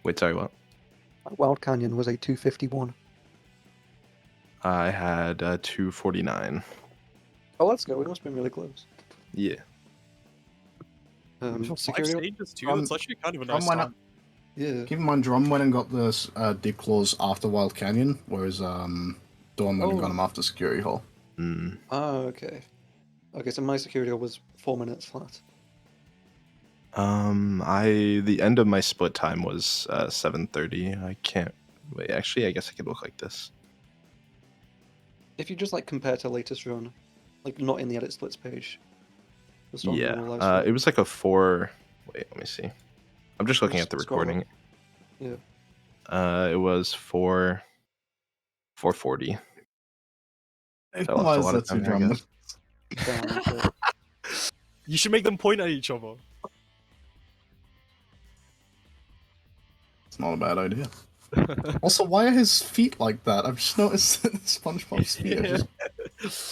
Wait, sorry, what? Wild Canyon was a 251. I had 249. Oh, let's go. We must have been really close. Yeah. For 5 Security. stages too. That's actually kind of a nice Drum went time. up. Yeah. Keep in mind, Drum went and got the dig claws after Wild Canyon, whereas Dawn went and got them after Security Hall. Mm. Oh, okay. Okay, so my security was 4 minutes flat. The end of my split time was 7:30. I can't wait. Actually, I guess I could look like this. If you just like compare to latest run, like not in the edit splits page. Just on Yeah, normal live it was like a 4. Wait, let me see. I'm just looking Just at the scroll up. recording. Yeah. It was 440. So I lost Why a is lot of that time too there, I drum? guess. Damn. Okay. You should make them point at each other. It's not a bad idea. Also, why are his feet like that? I've just noticed that SpongeBob's feet are just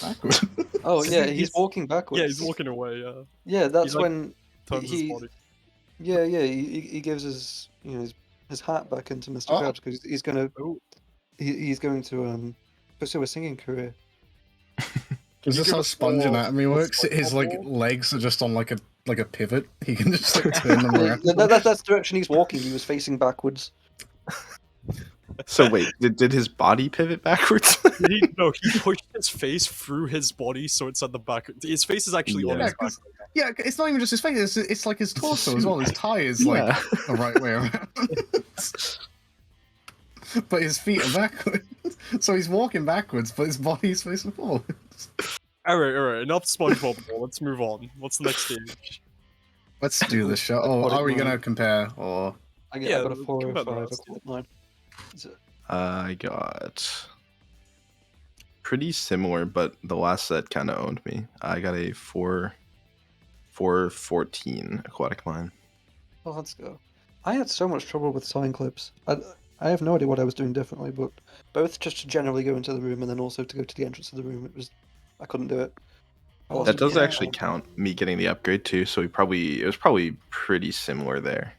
backwards. Oh yeah, He's- he's walking backwards. Yeah, he's walking away. Yeah, Yeah, that's like, when turns his he. body. Yeah, he gives his his hat back into Mr. Oh. Krabs because he's gonna Oh, he's going to pursue a singing career. Is you this give how us sponge more- anatomy more works? His like SpongeBob? legs are just on like a pivot. He can just like turn them around. That's the direction he's walking. He was facing backwards. So wait, did his body pivot backwards? No, he pushed his face through his body, so it's at the back. His face is actually on Yeah. his back. Yeah, it's not even just his face. It's like his torso as well. His tie is like Yeah. the right way around. But his feet are backwards. So he's walking backwards, but his body's facing forwards. Alright. Enough SpongeBob. Let's move on. What's the next stage? Let's do this show. Oh, Aquatic are we gonna Mine. compare or I Yeah, got a come 405 back to us. aquatic mine. Is it- I got pretty similar, but the last set kind of owned me. I got a 414 aquatic mine. Oh, let's go. I had so much trouble with sign clips. I have no idea what I was doing differently, but both just to generally go into the room and then also to go to the entrance of the room, I couldn't do it. I lost That a does bit. actually count me getting the upgrade too, so it was probably pretty similar there.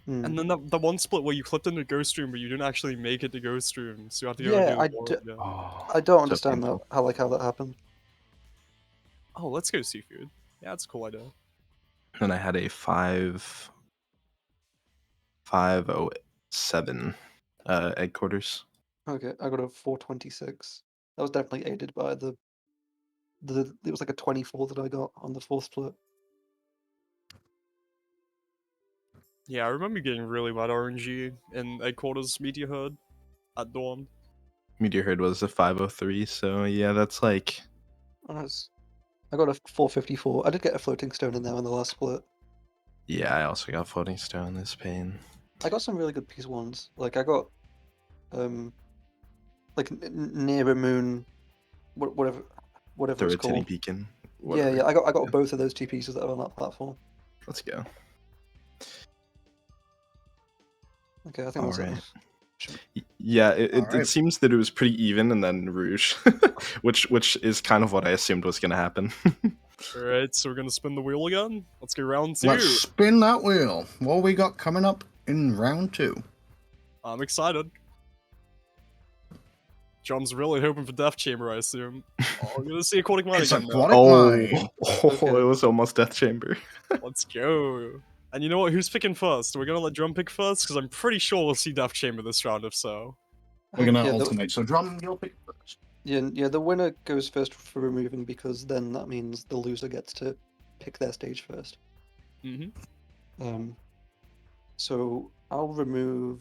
Hmm. And then the one split where you clipped into Ghost Room, but you didn't actually make it to Ghost Room, so you have to go Yeah, do the I board d- again. Oh, I don't so understand that painful. how that happened. Oh, let's go seafood. Yeah, that's a cool idea. And I had a 507 egg quarters. Okay, I got a 426. That was definitely aided by the it was like a 24 that I got on the fourth split. Yeah, I remember getting really bad RNG in Egg Quarters Meteor Herd at dawn. Meteor Herd was a 503, so yeah, that's like Nice. I got a 454. I did get a floating stone in there on the last split. yeah. I also got floating stone. This pain. I got some really good piece ones. Like I got like near a moon, whatever The it's rotating called. beacon. Yeah, Whatever. yeah. I got both of those two pieces that are on that platform. Let's go. Okay, I think All that's right. enough. Yeah, it Alright. seems that it was pretty even, and then Rouge, which is kind of what I assumed was going to happen. Alright, so we're gonna spin the wheel again. Let's go round 2. let's spin that wheel. What we got coming up in round 2? I'm excited. John's really hoping for Death Chamber, I assume. Oh, we're gonna see Aquatic Mine It's again now. aquatic mine. Okay. It was almost Death Chamber. Let's go. And you know what? Who's picking first? We're gonna let Drum pick first, because I'm pretty sure we'll see Death Chamber this round, if so. We're gonna Yeah, alternate. So drum, you'll pick first. yeah. The winner goes first for removing because then that means the loser gets to pick their stage first. Mm-hmm. So I'll remove.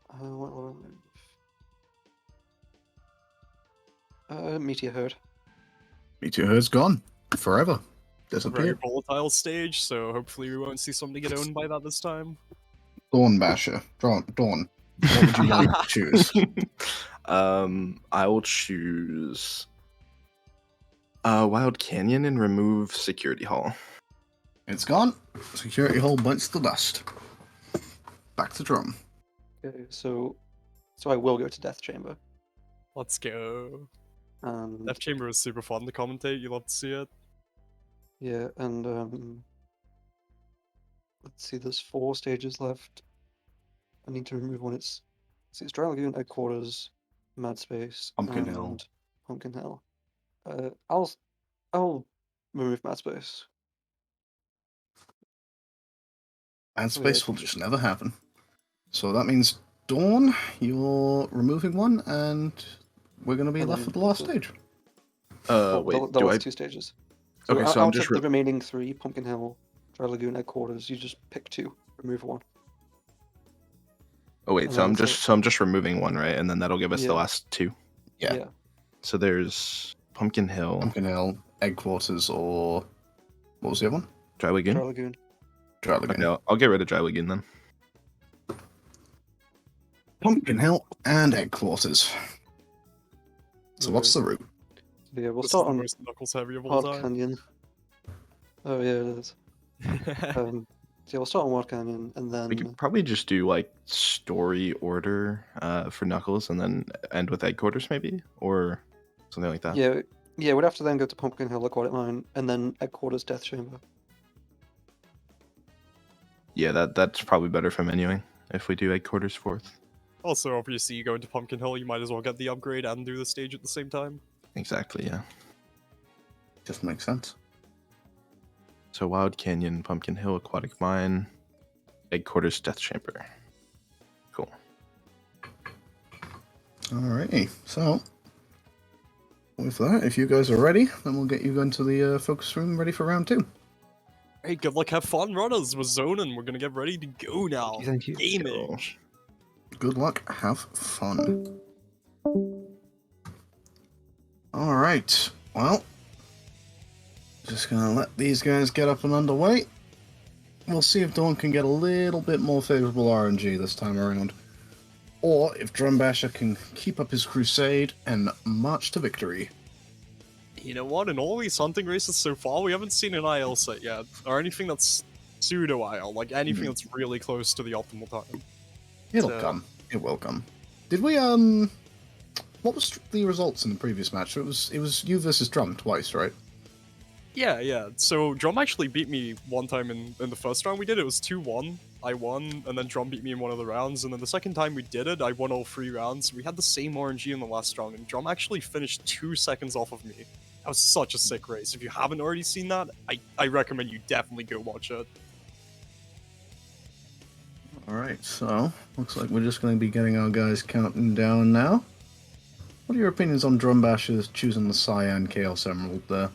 What will I remove? Meteor Herd. Meteor Herd's gone forever. It's a very Disappeared. volatile stage, so hopefully we won't see something get owned by that this time. Dawn Basher. Dawn. What would you like to choose? I will choose Wild Canyon and remove Security Hall. It's gone. Security hole bites the dust. Back to drum. Okay, so I will go to Death Chamber. Let's go. And Death Chamber is super fun to commentate. You love to see it. yeah, and let's see. There's 4 stages left. I need to remove one. It's Dry Lagoon, Egg Quarters, Mad Space, Pumpkin and Hill. Pumpkin Hill. I'll remove Mad Space. And space will just never happen. So that means Dawn, you're removing one, and we're going to be And left then with the last also- stage. Wait, That do was I? 2 stages. Okay, so I'll I'm just take the remaining 3: Pumpkin Hill, Dry Lagoon, Egg Quarters. You just pick 2, remove 1. Oh wait, And so then I'm it's just removing one, right? And then that'll give us the Yeah. last two. Yeah. So there's Pumpkin Hill, Pumpkin Hill, Egg Quarters, or what was the other one? Dry Lagoon. Dry Lagoon. Dry Lagoon. Okay, I'll get rid of Dry Lagoon then. Pumpkin Hill and Egg Quarters. So what's the route? Yeah, we'll This is start the on most knuckles heavy of all Wild time. Canyon. Oh yeah, it is. So yeah, we'll start on Wild Canyon, and then We could probably just do like story order for Knuckles, and then end with Egg Quarters maybe, or something like that. yeah, we'd have to then go to Pumpkin Hill, Aquatic Mine, and then Egg Quarters, Death Chamber. Yeah, that's probably better for menuing if we do Egg Quarters fourth. Also, obviously, you go into Pumpkin Hill, you might as well get the upgrade and do the stage at the same time. Exactly, yeah. Just makes sense. So Wild Canyon, Pumpkin Hill, Aquatic Mine, Egg Quarters, Death Chamber. Cool. Alrighty, so with that, if you guys are ready, then we'll get you into the focus room ready for round 2. Hey, good luck, have fun, runners. We're zoning. We're gonna get ready to go now. Thank you. Gaming. Good luck, have fun. Alright, well, just gonna let these guys get up and underway. We'll see if Dawn can get a little bit more favorable RNG this time around. Or if Drumbasher can keep up his crusade and march to victory. You know what? In all these hunting races so far, we haven't seen an IL set yet, or anything that's pseudo IL, like anything that's really close to the optimal time. It'll So- come. It will come. Did we what was the results in the previous match? It was you versus Drum twice, right? Yeah. So Drum actually beat me one time in the first round we did. It was 2-1. I won, and then Drum beat me in one of the rounds, and then the second time we did it, I won all 3 rounds. We had the same RNG in the last round, and Drum actually finished 2 seconds off of me. That was such a sick race. If you haven't already seen that, I recommend you definitely go watch it. Alright, so looks like we're just gonna be getting our guys counting down now. What are your opinions on Drumbasher's choosing the Cyan Chaos Emerald there?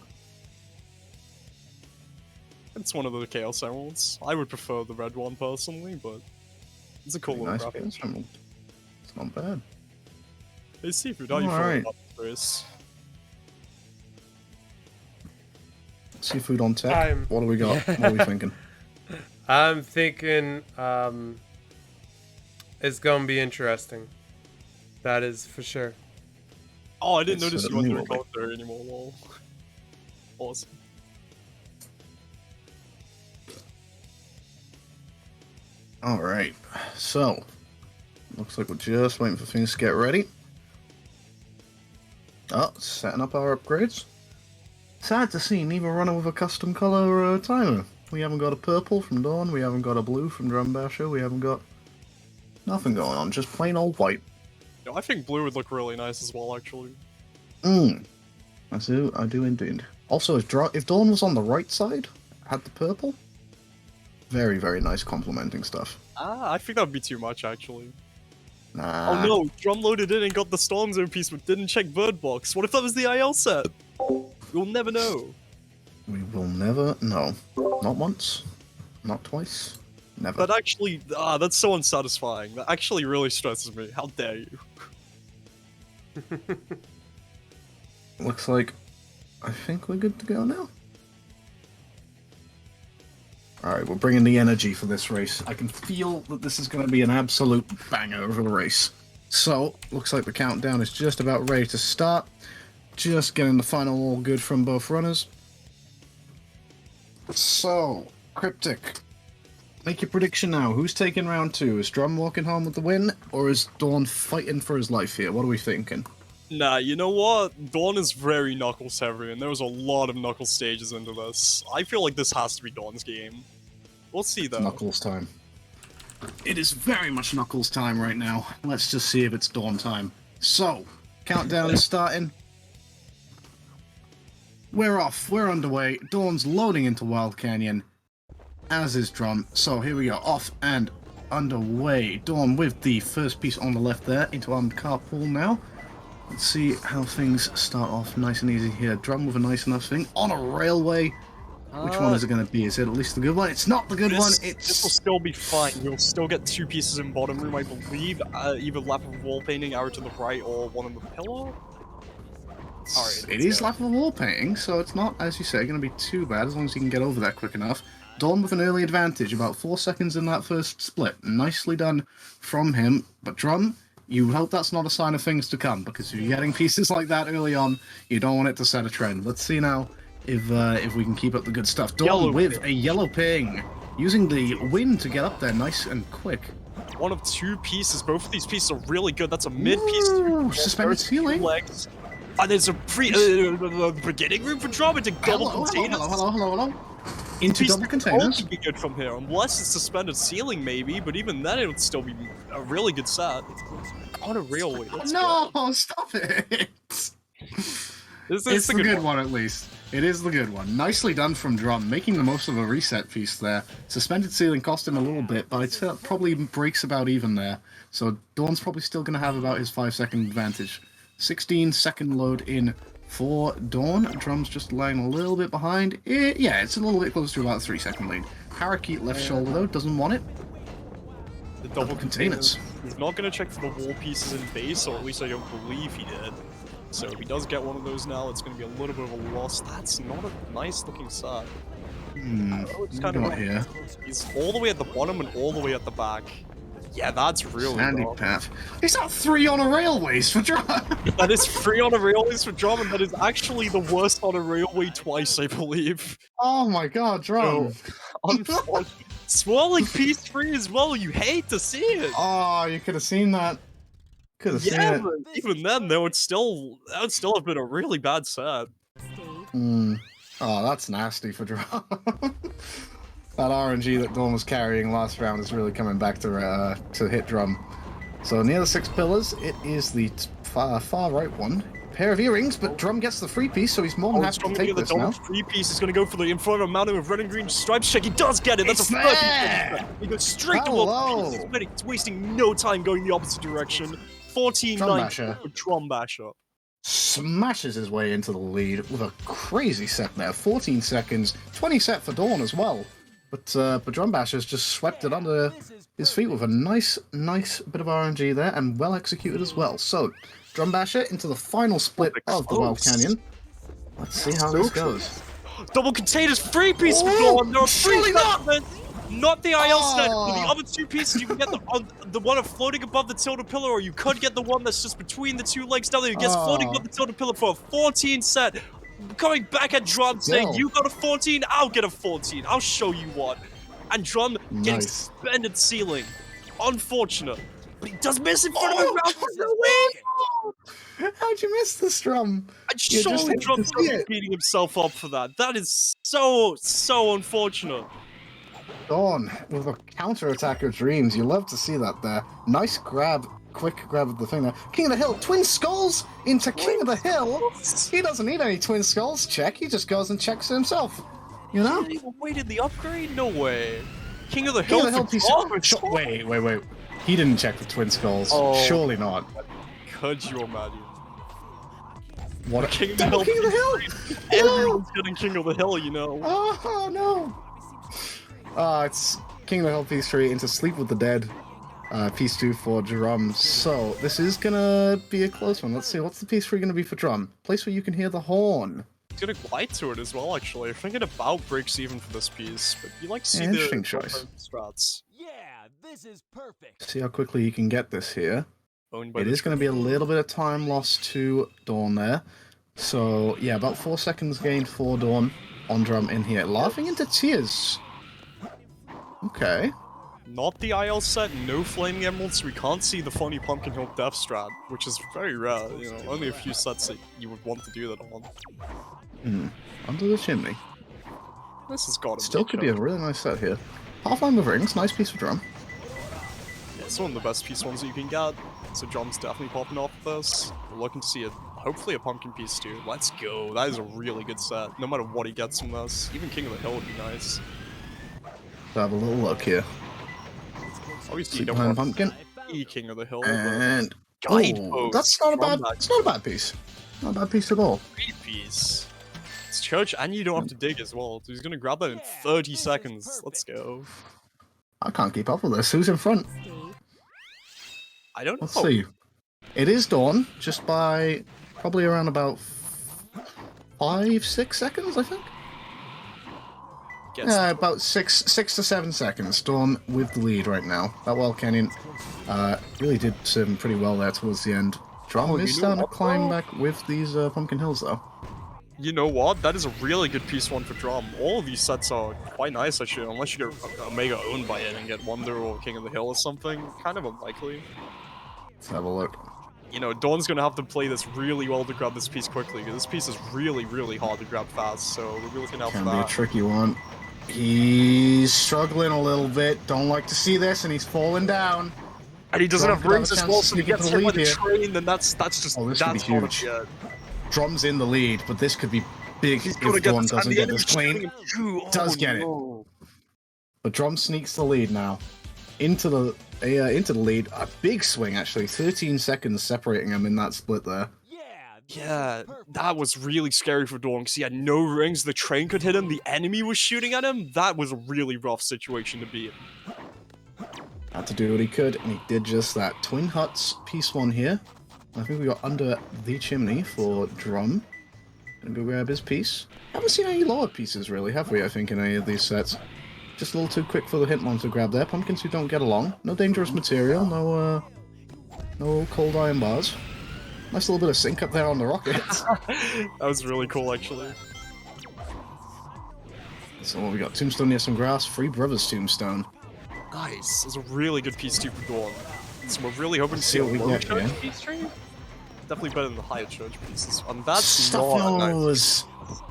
It's one of the Chaos Emeralds. I would prefer the red one personally, but it's a cool Pretty little nice graphic. Chaos Emerald. It's not bad. Hey Seafood, how you feeling Alright. about this race? Seafood on tech. I'm- What do we got? What are we thinking? I'm thinking it's gonna be interesting. That is for sure. Oh, I didn't It notice you certainly weren't doing will be. commentary anymore, lol. Awesome. Alright, so looks like we're just waiting for things to get ready. Oh, setting up our upgrades. Sad to see neither runner with a custom color timer. We haven't got a purple from Dawn, we haven't got a blue from Drumbasher, we haven't got nothing going on, just plain old white. No, I think blue would look really nice as well, actually. I do indeed. Also, if Dawn was on the right side, had the purple, very, very nice complementing stuff. Ah, I think that would be too much, actually. Nah. Oh no, Drum loaded in and got the Storm Zone piece but didn't check Bird Box. What if that was the IL set? We'll never know. We will never know. Not once, not twice, never. That actually, that's so unsatisfying. That actually really stresses me. How dare you? Looks like I think we're good to go now. Alright, we're bringing the energy for this race. I can feel that this is going to be an absolute banger of a race. So, looks like the countdown is just about ready to start. Just getting the final all good from both runners. So, Cryptic, make your prediction now. Who's taking round 2? Is Drum walking home with the win, or is Dawn fighting for his life here? What are we thinking? Nah, you know what? Dawn is very Knuckles heavy, and there was a lot of Knuckles stages into this. I feel like this has to be Dawn's game. We'll see though. Knuckles time. It is very much Knuckles time right now. Let's just see if it's Dawn time. So, countdown is starting. We're off. We're underway. Dawn's loading into Wild Canyon, as is Drum. So here we go. Off and underway. Dawn with the first piece on the left there into armed carpool now. Let's see how things start off nice and easy here. Drum with a nice enough thing on a railway. Which one is it going to be? Is it at least the good one? It's not the good one. This will It's still be fine. You'll still get 2 pieces in bottom room, I believe. Either lap of wall painting, arrow to the right, or one on the pillar. Alright, it is lap of wall painting, so it's not, as you say, going to be too bad as long as you can get over there quick enough. Dawn with an early advantage, about 4 seconds in that first split. Nicely done from him. But Drum, you hope that's not a sign of things to come, because if you're getting pieces like that early on, you don't want it to set a trend. Let's see now if we can keep up the good stuff. Dawn Yellow with a yellow ping, using the wind to get up there nice and quick. One of 2 pieces. Both of these pieces are really good. That's a mid piece. Ooh, suspended ceiling. Legs. And there's a beginning room for drama to double containers. Hello. Into Piece double could containers. only be good from here, unless it's suspended ceiling, maybe. But even then, it would still be a really good set. On a railway. Let's No, go. stop it. This It's the good one, at least. It is the good one. Nicely done from Drum, making the most of a reset piece there. Suspended ceiling cost him a little bit, but it probably breaks about even there. So Dawn's probably still going to have about his 5-second advantage. 16-second load in for Dawn. Drum's just lying a little bit behind. Yeah, it's a little bit closer to about a 3-second lead. Parakeet left shoulder, though, doesn't want it. The double containers. He's not going to check for the wall pieces in base, or at least I don't believe he did. So if he does get one of those now, it's going to be a little bit of a loss. That's not a nice looking set. It's kind of here. He's all the way at the bottom and all the way at the back. Yeah, that's really Sandy rough. path. Is that 3 on a railways for Drum? That is 3 on a railways for Drum, and that is actually the worst on a railway twice, I believe. Oh my god, Drum. Unfortunately. Swirling piece 3 as well, you hate to see it. Oh, you could have seen that. Could have seen Yeah, it. but even then, that would still have been a really bad set. Oh, that's nasty for Drum. That RNG that Dawn was carrying last round is really coming back to hit Drum. So near the 6 pillars, it is the far right one. Pair of earrings, but Drum gets the free piece, so he's more than happy to take this now. The free piece is going to go for the Inferno Mountain with red and green stripes check. He does get it. That's It's a first. there! He goes straight to Hello! the He's wasting no time going the opposite direction. 14-9 for Drum Basher. Smashes his way into the lead with a crazy set there. 14 seconds, 20 set for Dawn as well. But Drum Basher's just swept it under his feet with a nice bit of RNG there, and well executed as well. So, Drum Basher into the final split of the Wild Canyon. Let's see how this goes. Double containers, free piece for Dawn. There are 3 sets. Not the IL set. For the other 2 pieces, you can get the one floating above the tilted pillar, or you could get the one that's just between the 2 legs down there. It gets floating above the tilted pillar for a 14 set. Coming back at Drum, saying, "You got a 14, I'll get a 14. I'll show you what." And Drum getting suspended ceiling. Unfortunate. But he does miss in front of him. How'd you miss this, Drum? And surely Drum's beating himself up for that. That is so unfortunate. Dawn with a counter-attacker dreams. You love to see that there. Nice grab. Quick grab of the thing there. King of the Hill, twin skulls into King of the Hill. He doesn't need any twin skulls check. He just goes and checks himself. You know? He waited the upgrade? No way. King of the King Hill. of the Hill piece. Wait. He didn't check the twin skulls. Oh. Surely not. Could you imagine? What? A King of the Hill. King of the Hill. Everyone's getting King of the Hill, you know. Oh no. It's King of the Hill piece 3 into Sleep with the Dead. Piece 2 for Drum. So this is gonna be a close one. Let's see, what's the piece 3 gonna be for Drum? Place where you can hear the horn. He's gonna glide to it as well, actually. I'm thinking about breaks even for this piece, but you like to see Interesting the choice. strats. Yeah, this is perfect. See how quickly you can get this here. Owned by It the is going to be a little bit of time lost to Dawn there. So yeah, about 4 seconds gained for Dawn on Drum in here. Laughing into tears. Okay. Not the IL set, no Flaming Emeralds, so we can't see the funny Pumpkin Hill Death Strat, which is very rare, you know, only a few sets that you would want to do that on. Under the chimney. This has got to Still could be a really nice set here. Half-line with rings, nice piece for Drum. Yeah, it's one of the best piece ones that you can get, so Drum's definitely popping off this. We're looking to see hopefully a Pumpkin piece too. Let's go, that is a really good set, no matter what he gets from this. Even King of the Hill would be nice. So have a little look here. Obviously, you Sleep don't behind want Pumpkin. to King of the Hill, And Guidepost that's not a bad. It's not a bad piece. Not a bad piece at all. great piece. It's church, and you don't have to dig as well. So he's gonna grab that in 30 seconds. Let's go. I can't keep up with this. Who's in front? I don't know. Let's see. It is Dawn, just by probably around about 5-6 seconds, I think. Guess Yeah, about 6 to 7 seconds. Dawn with the lead right now. That Wild Canyon really did serve him pretty well there towards the end. Drum Oh, is you know starting to what, climb though? back with these Pumpkin Hills, though. You know what? That is a really good piece one for Drum. All of these sets are quite nice, actually, unless you get Omega owned by it and get Wonder or King of the Hill or something. Kind of unlikely. Let's have a look. You know, Dawn's gonna have to play this really well to grab this piece quickly, because this piece is really, really hard to grab fast, so we'll be looking out for Can be a that. tricky one. He's struggling a little bit. Don't like to see this, and he's falling down. And he doesn't Drum have could have rings a as chance well, to so he sneak into gets the hit by lead the here. train, then that's just, Oh, this could be that's gonna huge. good. Drum's in the lead, but this could be big He's gonna if get Dawn this, and doesn't the get this enemy's clean. shooting him too. Does Oh, get it. no. But Drum sneaks the lead now. Into the lead. A big swing, actually. 13 seconds separating him in that split there. Yeah, that was really scary for Dawn, because he had no rings, the train could hit him, the enemy was shooting at him. That was a really rough situation to be in. Had to do what he could, and he did just that. Twin Huts, piece one here. I think we got under the chimney for Drum. Gonna go grab his piece. Haven't seen any lower pieces, really, have we, I think, in any of these sets. Just a little too quick for the Hitmon to grab there. Pumpkins who don't get along. No dangerous material, no cold iron bars. Nice little bit of sync up there on the rockets. That was really cool, actually. So what we got? Tombstone near some grass. Free Brothers Tombstone. Nice. It's a really good piece too for Dawn. So we're really hoping to see see a what we low get church here. piece stream. Definitely better than the higher church pieces. And that's not a nice. was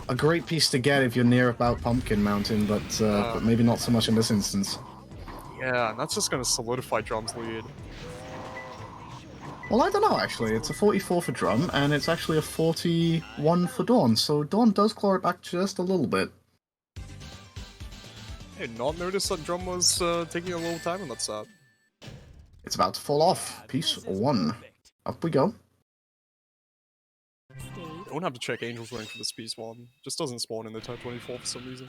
a great piece to get if you're near about Pumpkin Mountain, but maybe not so much in this instance. Yeah, and that's just gonna solidify Drum's lead. Well, I don't know, actually. It's a 44 for Drum, and it's actually a 41 for Dawn, so Dawn does claw it back just a little bit. I did not notice that Drum was taking a little time on that set. It's about to fall off. Piece one. Up we go. Don't have to check Angel's Ring for this piece one. Just doesn't spawn in the top 24 for some reason.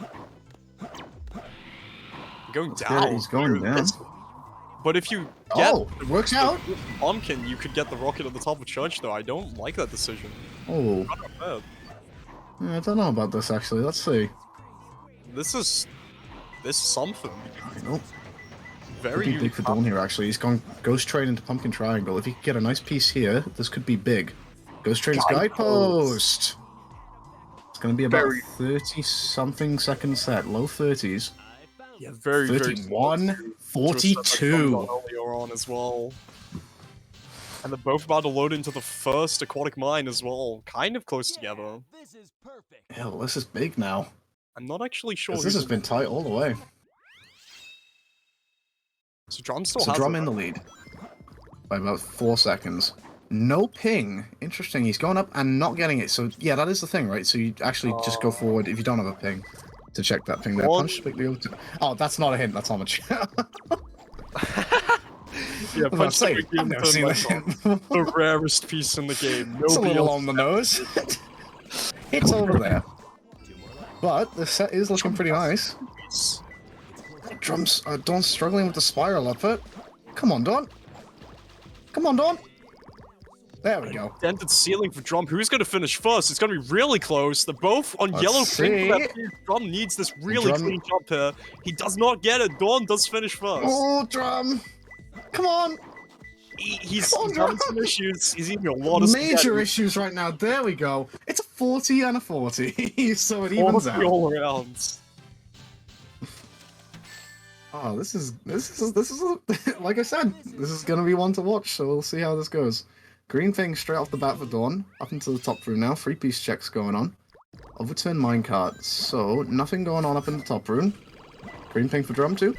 Going Let's get down. it, he's going down. But if you get Oh, it works out. Pumpkin, you could get the rocket at the top of church, though. I don't like that decision. Oh, Not bad. yeah, I don't know about this, actually. Let's see. This is something. I know. Very Could be big for Dawn here, actually. He's gone Ghost Train into Pumpkin Triangle. If he could get a nice piece here, this could be big. Ghost Train's Guidepost! It's going to be about Very- 30-something second set. Low 30s. Yeah, very, 31, 42. Earlier on as well. And they're both about to load into the first aquatic mine as well. Kind of close together. This is perfect. Hell, this is big now. I'm not actually sure. 'Cause this has been tight all the way. So Drum still So has Drum it. in the lead by about 4 seconds. No ping. Interesting. He's going up and not getting it. So yeah, that is the thing, right? So you actually just go forward if you don't have a ping to check that ping there. What? Punch quickly over to... Oh, that's not a hint. That's homage. Yeah, I was punch saying, the I've never seen this. the rarest piece in the game. No It's a little BS. on the nose. It's over there. But the set is looking pretty nice. Drums, Dawn's struggling with the spiral effort. Come on, Dawn. Come on, Dawn. There we go. Dented ceiling for Drum. Who's going to finish first? It's going to be really close. They're both on Let's yellow pink. see. Drum needs this really Drum- clean jump here. He does not get it. Dawn does finish first. Oh, Drum. Come on. He's Come on, having Drum. some issues. He's eating a lot of Major spaghetti. issues right now. There we go. It's a 40 and a 40, so it evens Honestly, out. all around. Oh, this is like I said, this is gonna be one to watch. So we'll see how this goes. Green thing straight off the bat for Dawn. Up into the top room now. 3-piece checks going on. Overturn minecart. So nothing going on up in the top room. Green thing for Drum too.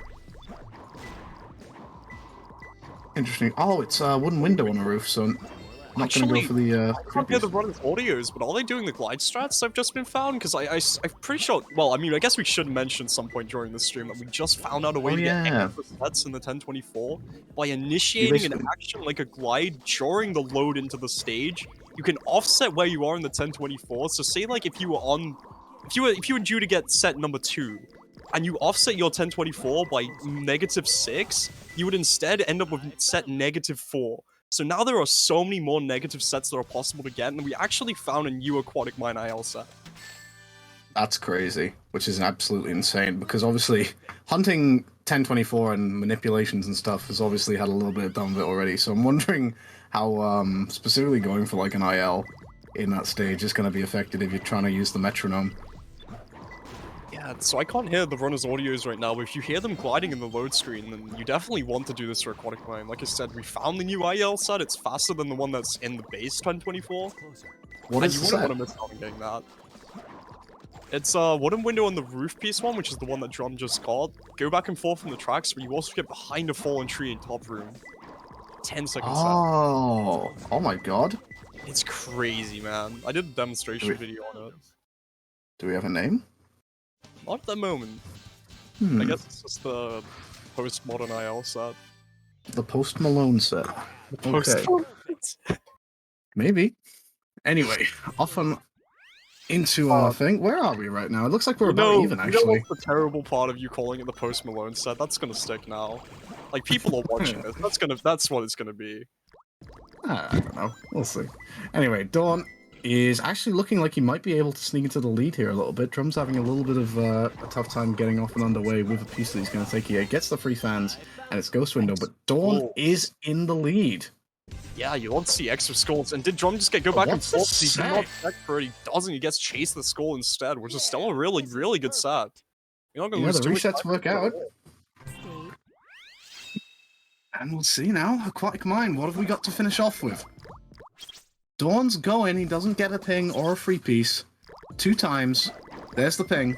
Interesting. Oh, it's a wooden window on the roof, so I'm not going to Actually, go for the I can't hear the running audios, but are they doing the glide strats I've just been found? Because I'm pretty sure. Well, I mean, I guess we should mention some point during the stream that we just found out a way Oh, to yeah. get extra sets in the 1024 by initiating an basically- action like a glide during the load into the stage. You can offset where you are in the 1024. So say like if you were on if you were due to get set number 2, and you offset your 1024 by -6, you would instead end up with set -4. So now there are so many more negative sets that are possible to get, and we actually found a new Aquatic Mine IL set. That's crazy, which is absolutely insane, because obviously hunting 1024 and manipulations and stuff has obviously had a little bit done of it already, so I'm wondering how specifically going for like an IL in that stage is going to be affected if you're trying to use the metronome. Yeah, so I can't hear the runner's audios right now, but if you hear them gliding in the load screen, then you definitely want to do this for Aquatic Mine. Like I said, we found the new IL set, it's faster than the one that's in the base 1024. What And is you the wouldn't set? want to miss out on getting that. It's a wooden window on the roof piece one, which is the one that Drum just got. Go back and forth from the tracks, but you also get behind a fallen tree in top room. 10-second set. Oh my god. It's crazy, man. I did a demonstration video on it. Do we have a name? Not at the moment. Hmm. I guess it's just the postmodern IL set. The Post Malone set. Okay. Post- Maybe. Anyway, off and into our thing. Where are we right now? It looks like we're about even, You know actually. what's the terrible part of you calling it the Post Malone set? That's gonna stick now. Like, people are watching this. That's what it's gonna be. I don't know. We'll see. Anyway, Dawn is actually looking like he might be able to sneak into the lead here a little bit. Drum's having a little bit of a tough time getting off and underway with a piece that he's going to take here. Gets the free fans, and it's Ghost Window, but Dawn Oh. is in the lead. Yeah, you want to see extra skulls. And did Drum just go back and What's the forth? He did not set? check for it. He doesn't. He gets chased the skull instead, which is still a really, really good set. You're not going to Yeah, lose the too much resets time work with out. it. And we'll see now. Aquatic Mine, what have we got to finish off with? Dawn's going. He doesn't get a ping or a free piece. 2 times. There's the ping.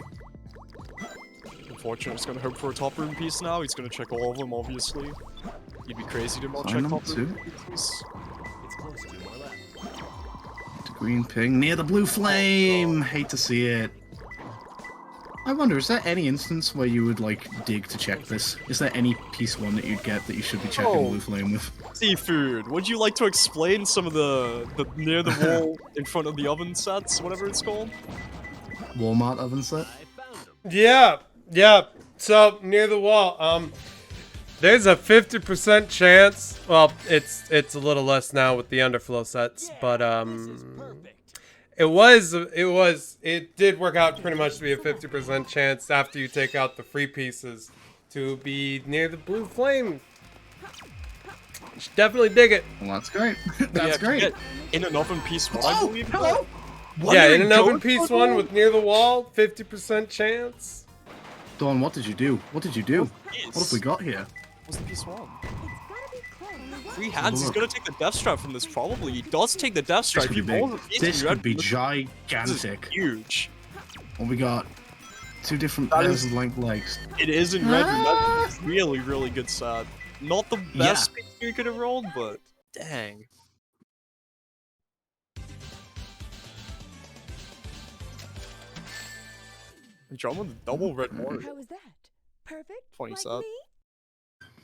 Unfortunately, he's going to hope for a top room piece now. He's going to check all of them, obviously. You'd be crazy to not Sign check number top room 2. pieces. Green ping near the blue flame. Hate to see it. I wonder, is there any instance where you would, like, dig to check this? Is there any piece 1 that you'd get that you should be checking Oh. blue flame with? Seafood, would you like to explain some of the near the wall in front of the oven sets, whatever it's called? Walmart oven set? Yeah. So near the wall, there's a 50% chance. Well, it's a little less now with the underflow sets, but it did work out pretty much to be a 50% chance after you take out the free pieces to be near the blue flame. You should definitely dig it. Well, that's great. Yeah, That's if you great. get in an oven piece one, I believe. hello? Yeah, in an Wondering open goat piece photo? one with near the wall, 50% chance. Dawn, what did you do? What did you do? What have we got here? What's the piece one? It's Free hands. He's Look. gonna take the death strap from this. Probably he does take the death This strap. could He be big. rolls a piece This in red could be from this is gigantic. huge. Well, we got 2 different That pairs is- of length legs. It is in red. And Ah! that's really, really good set. Not the best piece you could have rolled, but dang. Drum with a double red mark. How was that? Perfect? 20 like set. me?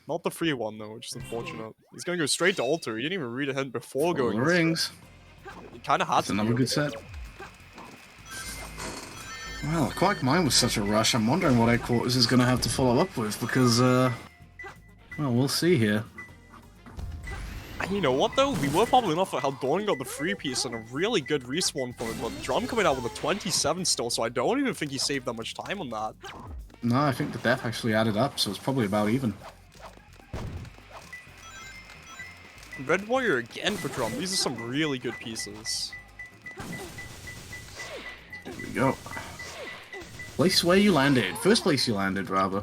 Not the free one though, which is unfortunate. He's gonna go straight to altar. He didn't even read ahead before Full going. of rings. He kind of had That's to. another do good it. set. Well, Quack Mine was such a rush. I'm wondering what Headquarters is going to have to follow up with because, well, we'll see here. And you know what though? We were probably enough at how Dawn got the free piece and a really good respawn point, but Drum coming out with a 27 still, so I don't even think he saved that much time on that. No, I think the death actually added up, so it's probably about even. Red Warrior again for Drum. These are some really good pieces. Here we go. Place where you landed. First place you landed, rather.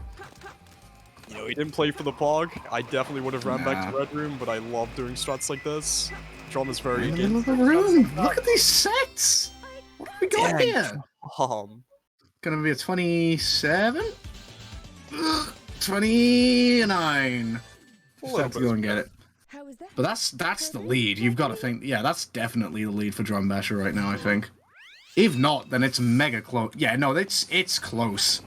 You know, he didn't play for the Pog. I definitely would have ran back to Nah. Red Room, but I love doing strats like this. Drum is very In the middle of against the strats room. like that. Look at these sets. What have we got Dang. here? Gonna be a 27? 29. Just have to go and get it. How was that? But that's the lead. You've got to think. Yeah, that's definitely the lead for Drum Basher right now, I think. If not, then it's mega close. Yeah, no, it's close.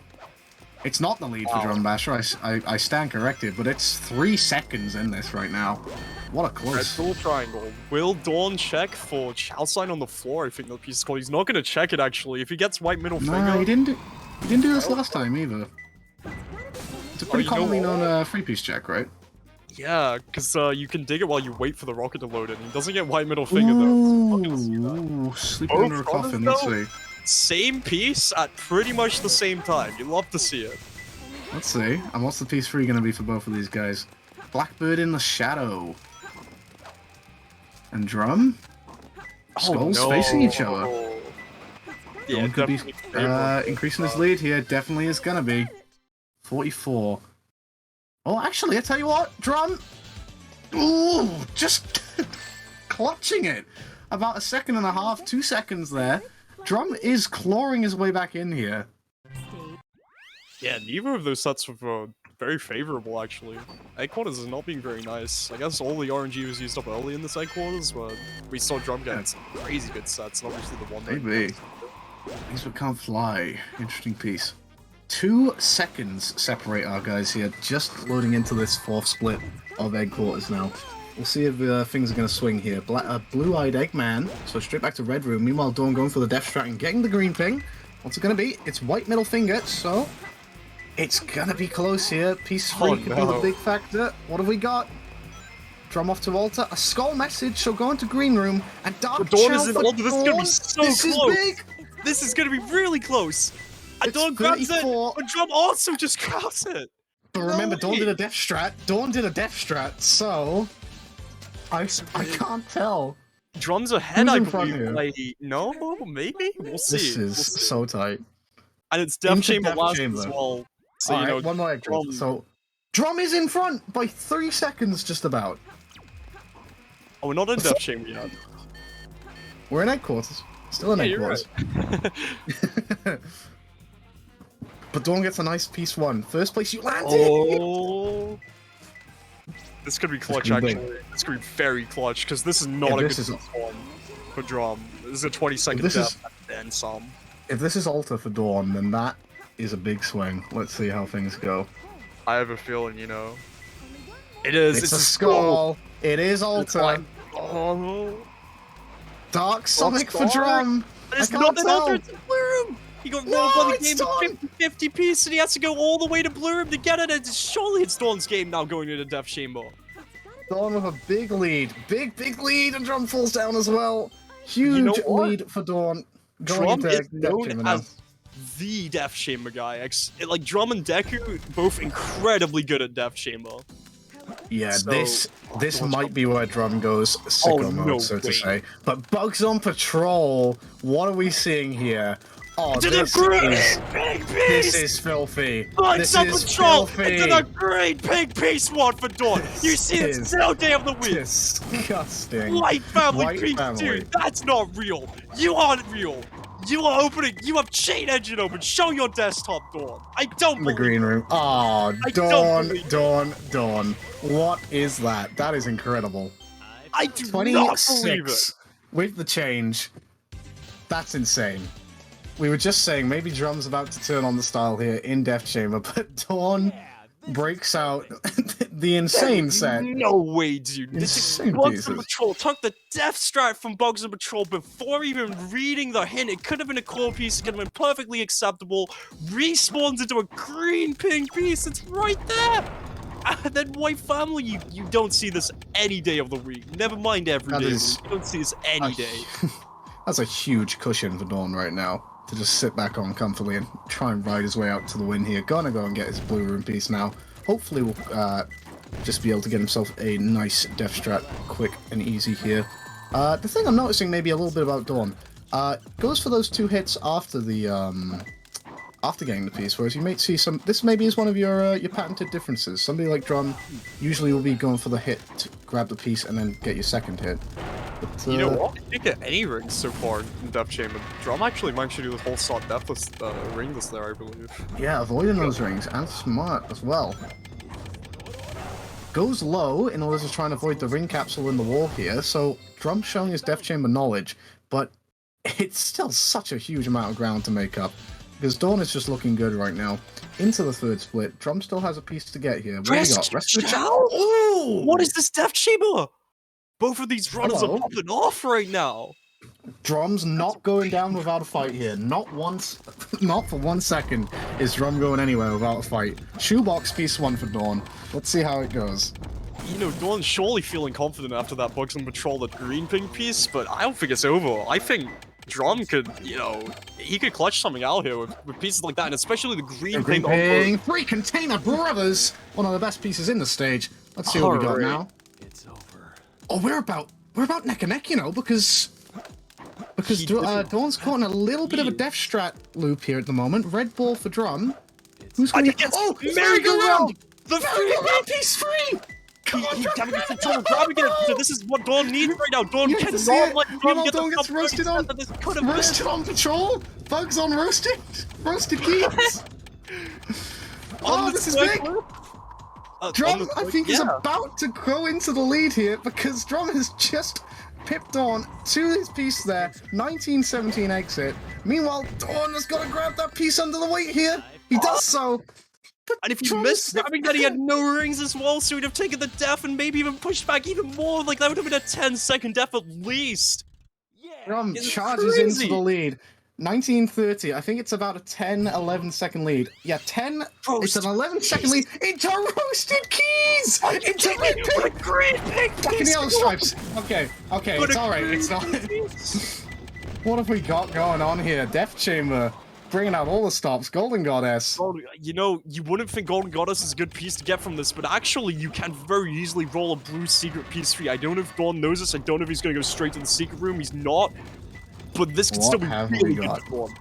It's not the lead for Wow. Drum Basher. I stand corrected, but it's 3 seconds in this right now. What a Red close. Bull triangle. Will Dawn check for Chow sign on the floor? I think the piece is called. He's not gonna check it actually. If he gets white middle Nah, finger, he didn't do this last time either. It's a pretty you know commonly what? known free piece check, right? yeah, because you can dig it while you wait for the rocket to load in. He doesn't get white middle finger though. So I'm not gonna see that. Ooh, sleeping Both under a brothers, coffin. Let's though? see. Same piece at pretty much the same time. You love to see it. Let's see. And what's the piece 3 going to be for both of these guys? Blackbird in the shadow. And drum? Skulls facing each other. Yeah, Dawn could be definitely favorable. increasing his lead here. Definitely is going to be. 44. Oh, actually, I tell you what. Drum. Ooh, just clutching it. About a second and a half, 2 seconds there. Drum is clawing his way back in here. Yeah, neither of those sets were very favorable, actually. Egg quarters is not being very nice. I guess all the RNG was used up early in this egg quarters, but we saw Drum get some crazy good sets, and obviously the one that... Maybe. These would can't fly. Interesting piece. 2 seconds separate our guys here, just loading into this 4th split of egg quarters now. We'll see if things are going to swing here. Blue-eyed Eggman, so straight back to red room. Meanwhile, Dawn going for the death strat and getting the green ping. What's it going to be? It's white middle finger, so it's going to be close here. Piece 3 could be the big factor. What have we got? Drum off to altar. A skull message, so going to green room. And Dark Dawn Chow is in for altar. This is going to Dawn. be so This close. is big. This is going to be really close. And It's Dawn grabs it, 34. but Drum also just grabs it. But remember, Dawn did a death strat. Dawn did a death strat, so I can't tell. Drum's ahead, Who's I in front believe. here? Like, no, maybe? We'll see. This is We'll see. so tight. And it's Death Into Chamber Death last Chamber. as well. So, All you right, know, one more egg Drum... So, Drum is in front by 3 seconds, just about. Oh, we're not in Death Chamber yet. We're in egg quarters. Still in Yeah, egg you're quarters. But Dawn gets a nice piece 1. First place you landed! Oh. This could be clutch, could be actually. This could be very clutch, because this is not Yeah, a good this is- one for Drum. This is a 20-second This is- death, and some. If this is altar for Dawn, then that is a big swing. Let's see how things go. I have a feeling, you know. It is. It's a skull. It is It's altar. like, oh. Dark Sonic for Dark. Drum. It's I not can't an tell. altar, it's a blue room! He got No, rolled by the it's game Dawn. with 50 piece, and he has to go all the way to blue room to get it, and surely it's Dawn's game now going into Death Chamber. Dawn with a big lead. Big lead, and Drum falls down as well. Huge You know what? lead for Dawn. Going Drum into is Death known Chamber now. as the Death Chamber guy. Like, Drum and Deku, both incredibly good at Death Chamber. Yeah, So- this might be where Drum goes sicko mode, no so to way. say. But Bugs on Patrol, what are we seeing here? Oh, To this the great is big this piece! is filthy. Bugs This on is Patrol! filthy. Into the great big piece one for Dawn! You see is it's so damn the week! Disgusting. White family White piece, family. dude! That's not real! You aren't real! You are opening, you have chain engine open, show your desktop, Dawn! I don't The believe green it. room. Oh, I don't believe it. Dawn. What is that? That is incredible. I do not believe 26 it! with the change. That's insane. We were just saying maybe Drum's about to turn on the style here in Death Chamber, but Dawn breaks out the insane set. No way, dude. This is Insane Bugs and pieces. Patrol took the death strat from Bugs and Patrol before even reading the hint. It could have been a core piece, it could have been perfectly acceptable. Respawns into a green pink piece, it's right there! And then White Family, you don't see this any day of the week. Never mind every That day of the is week. You don't see this any day. That's a huge cushion for Dawn right now to just sit back on comfortably and try and ride his way out to the win here. Gonna go and get his blue room piece now. Hopefully we'll just be able to get himself a nice death strat quick and easy here. The thing I'm noticing maybe a little bit about Dawn, goes for those 2 hits after the after getting the piece, whereas you may see some. This maybe is one of your patented differences. Somebody like Drum usually will be going for the hit to grab the piece and then get your second hit. But, You know what? You didn't get any rings so far in Death Chamber. Drum actually managed to do the whole slot deathless ringless there, I believe. Yeah, avoiding those rings, and smart as well. Goes low in order to try and avoid the ring capsule in the wall here, so Drum showing his Death Chamber knowledge, but it's still such a huge amount of ground to make up, because Dawn is just looking good right now. Into the 3rd split, Drum still has a piece to get here. What do we got? Rescue Chow? Ooh! What is this Death Chamber? Both of these runners Hello? are popping off right now. Drum's not going down without a fight here. Not once, not for 1 second is Drum going anywhere without a fight. Shoebox piece 1 for Dawn. Let's see how it goes. You know, Dawn's surely feeling confident after that Bugs on Patrol, that green ping piece, but I don't think it's over. I think Drum could, you know, he could clutch something out here with pieces like that, and especially the green Green ping. ping, 3 container brothers. One of the best pieces in the stage. Let's see what we got Alright. now. It's over. Oh, we're about neck and neck, you know, because He didn't- Dawn's caught in a little bit of a death strat loop here at the moment. Red ball for Drum. Who's I going think it's Oh, merry-go-round! The merry-go-round piece 3! Come on, Drum, Damn it, grab it's it, Dawn grabbing it. So this is what Dawn needs right now. Dawn You have to see cannot it. let You Drum know get Dawn the gets sub roasted on. that this could have been. Roasted on patrol. Bugs on roasted. Roasted keys. Oh, this is big. Drum, I think, is about to go into the lead here because Drum has just pipped on to his piece there. 1917 exit. Meanwhile, Dawn has got to grab that piece under the weight here. He does so. And if he Drum missed is- grabbing that, he had no rings as well, so he'd have taken the death and maybe even pushed back even more. Like, that would have been a 10-second death at least. Drum It's charges crazy. into the lead. 1930. I think it's about a 10, 11 second lead. Yeah, 10. It's an 11-second lead into roasted keys. Into red What a pig. great pick! Back in the yellow stripes. Okay, What it's a alright. It's not. What have we got going on here? Death Chamber, bringing out all the stops. Golden Goddess. Well, you know, you wouldn't think Golden Goddess is a good piece to get from this, but actually you can very easily roll a Bruce Secret piece 3. I don't know if Dawn knows this, I don't know if he's going to go straight to the secret room, he's not. But this could What still be have we really good got? for Dawn.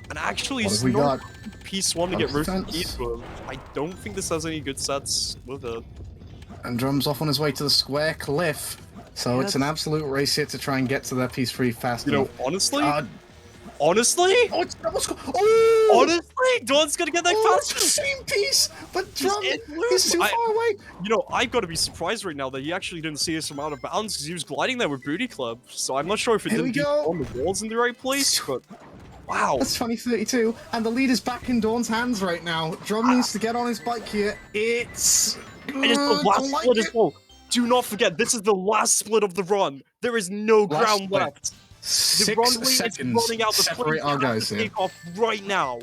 And actually, What it's have we not got? piece 1 to Out get of roasted defense. keys, but I don't think this has any good sets with it. And Drum's off on his way to the square cliff. So it's an absolute race here to try and get to that piece 3 fast You know, enough. honestly, Uh, honestly, oh, it's double score. Oh! honestly, Dawn's gonna get that Oh, it's fast. the same piece, but Drum in is too bloom. far away. You know, I've got to be surprised right now that he actually didn't see us from out of bounds because he was gliding there with Booty Club. So I'm not sure if it Here we didn't go. on the walls in the right place, but wow. That's 2032, and the lead is back in Dawn's hands right now. Drum needs to get on his bike here. It's And it's the good, last don't like split as it. well. Do not forget, this is the last split of the run. There is no Last ground split. left. The 6 runway is seconds running out. The separate plane our has guys to here. take off right now.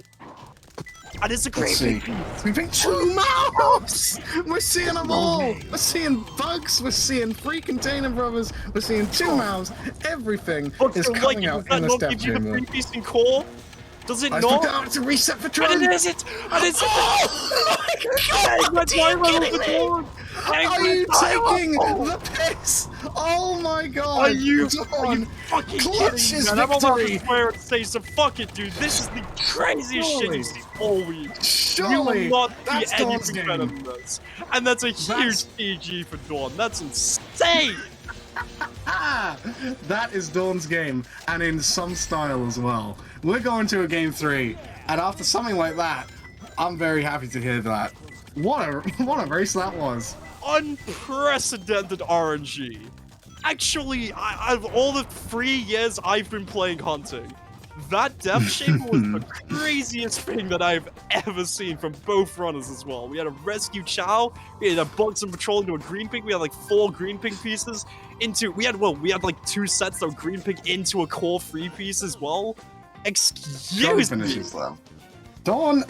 And it's a great Let's see. We've been 2 miles! We're seeing them all! We're seeing Bugs, we're seeing 3 Container Brothers, we're seeing 2 miles. Everything But is still, like, coming does out that in the not step give you the chamber. free piece in core? Does it I not? down, it's a reset for Drum! And it is it! And it's Oh my God! That's why I Are you love kidding the me? door. Are you taking the piss? Oh my God! Are you Dawn, fucking clutch kidding his me? Man, I'm about victory. to swear and say, so fuck it, dude. This is the craziest shit Surely. you've seen all week. Surely, You will not that's see Dawn's anything better game. than this. And that's a huge PG for Dawn. That's insane. Ah, that is Dawn's game, and in some style as well. We're going to a game 3, and after something like that, I'm very happy to hear that. What a race that was. Unprecedented RNG. Actually, I've all the 3 years I've been playing hunting, that death chamber was the craziest thing that I've ever seen from both runners as well. We had a rescue chow, we had a Bugs and Patrol into a green pink, we had like 4 green pink pieces into, we had like 2 sets of green pink into a core 3 piece as well. Drum Excuse me. finishes them. Dawn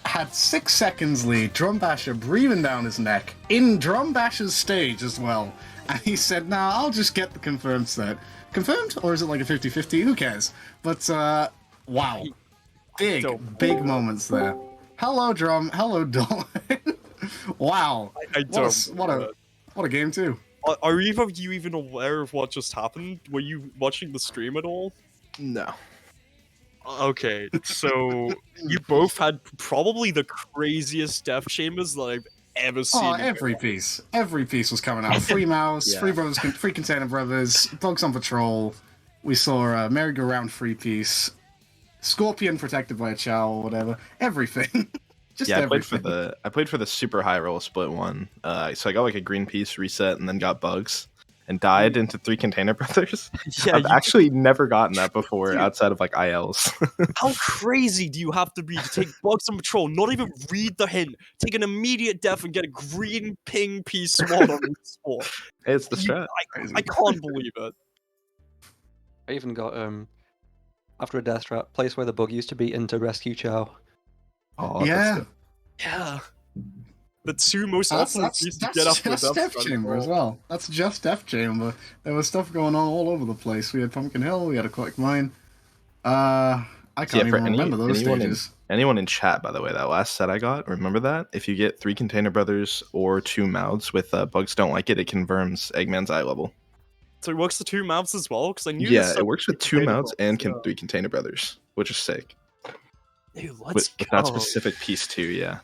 had 6 seconds lead, Drum Basher breathing down his neck, in Drum Basher's stage as well. And he said, nah, I'll just get the confirmed set. Confirmed? Or is it like a 50-50? Who cares? But, wow. Big moments there. Hello, Drum. Hello, Dawn. Wow. I don't. What a game, too. Are either of you even aware of what just happened? Were you watching the stream at all? No. Okay, so you both had probably the craziest death chambers that I've ever seen. Oh, every piece was coming out. Free Mouse, Yeah. Free Brothers, Free Container Brothers, Bugs on Patrol. We saw a merry-go-round free piece, Scorpion protected by a Chow or whatever. Everything, just Yeah, everything. I played for the super high roll split one. So I got like a green piece reset and then got bugs. and died into 3 Container Brothers. Yeah, I've actually never gotten that before Dude. outside of like ILs. How crazy do you have to be to take bugs on patrol, not even read the hint, take an immediate death and get a green ping piece mod on respawn? It's the strat. I can't believe it. I even got after a death trap, place where the bug used to be into rescue chow. Oh, Yeah. Yeah. The 2 most That's optimal pieces to get just after a death Death trap. Chamber as well. That's just Death Chamber. There was stuff going on all over the place. We had Pumpkin Hill, we had Aquatic Mine. I can't even remember those stages. Anyone in chat, by the way, that last set I got, remember that? If you get 3 Container Brothers or 2 mouths with bugs don't like it, it confirms Eggman's eye level. So it works the 2 mouths as well? Because I knew Yeah, this it works with 2 mouths and yeah. 3 Container Brothers, which is sick. Dude, let's With go. that specific piece too, yeah.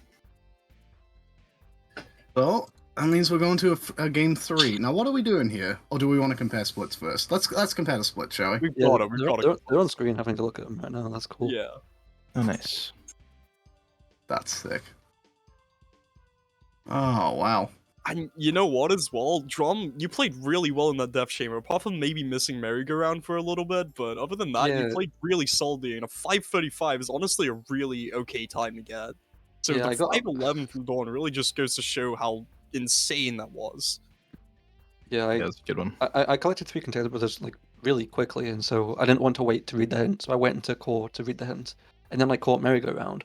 Well, that means we're going to a game 3. Now, what are we doing here? Or do we want to compare splits first? Let's compare the split, shall we? We've Yeah, got it. We've got it. they're on screen having to look at them right now. That's cool. Yeah. Oh, nice. That's sick. Oh, wow. And you know what as well? Drum, you played really well in that Death Chamber, apart from maybe missing merry-go-round for a little bit, but other than that, you Yeah. played really solidly, and a 5:35 is honestly a really okay time to get. So Yeah, the I got- 5:11 from Dawn really just goes to show how insane that was. Yeah, Yeah, that's a good one. I collected 3 Container Brothers like really quickly, and so I didn't want to wait to read the hint, so I went into core to read the hint, and then I caught merry-go-round.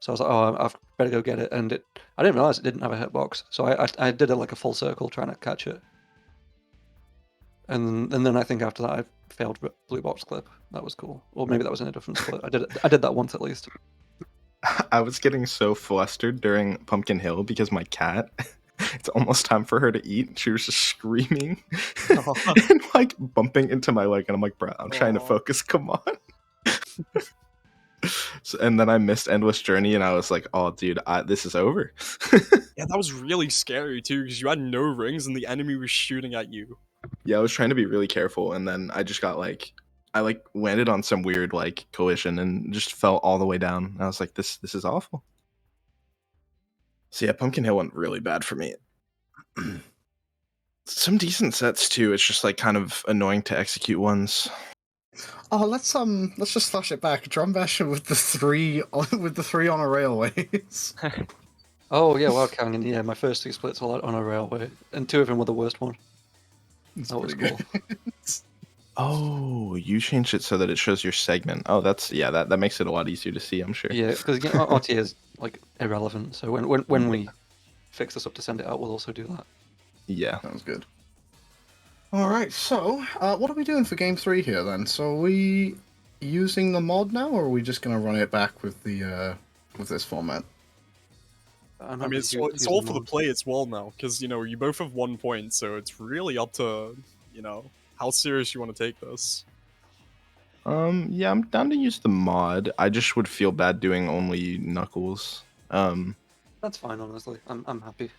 So I was like, oh, I've better go get it, and I didn't realize it didn't have a hitbox, so I did it like a full circle trying to catch it. And then I think after that I failed blue box clip. That was cool. Or maybe that was in a different split. I did that once at least. I was getting so flustered during Pumpkin Hill because my cat, it's almost time for her to eat. She was just screaming and like bumping into my leg, and I'm like, bro, I'm trying to Aw. focus. Come on. And then I missed Endless Journey, and I was like, oh, dude, this is over. Yeah, that was really scary too, because you had no rings and the enemy was shooting at you. Yeah, I was trying to be really careful, and then I just got like, I like landed on some weird like collision and just fell all the way down. And I was like, this is awful. So yeah, Pumpkin Hill went really bad for me. Some decent sets too. It's just like kind of annoying to execute ones. Oh, let's just flash it back. Drum Basher with the 3 on a railways. Oh yeah, Wild Canyon. Yeah, my first 2 splits all on a railway, and 2 of them were the worst one. It's That was pretty cool. good. Oh, you changed it so that it shows your segment. Oh, that's yeah, that makes it a lot easier to see, I'm sure. Yeah, because RTA is like irrelevant. So when we fix this up to send it out, we'll also do that. Yeah. Sounds good. Alright, so, what are we doing for game 3 here, then? So, are we using the mod now, or are we just gonna run it back with the, with this format? I mean, it's all for the play as well now, because, you know, you both have 1 point, so it's really up to, you know, how serious you want to take this. Yeah, I'm down to use the mod. I just would feel bad doing only Knuckles. That's fine, honestly. I'm happy.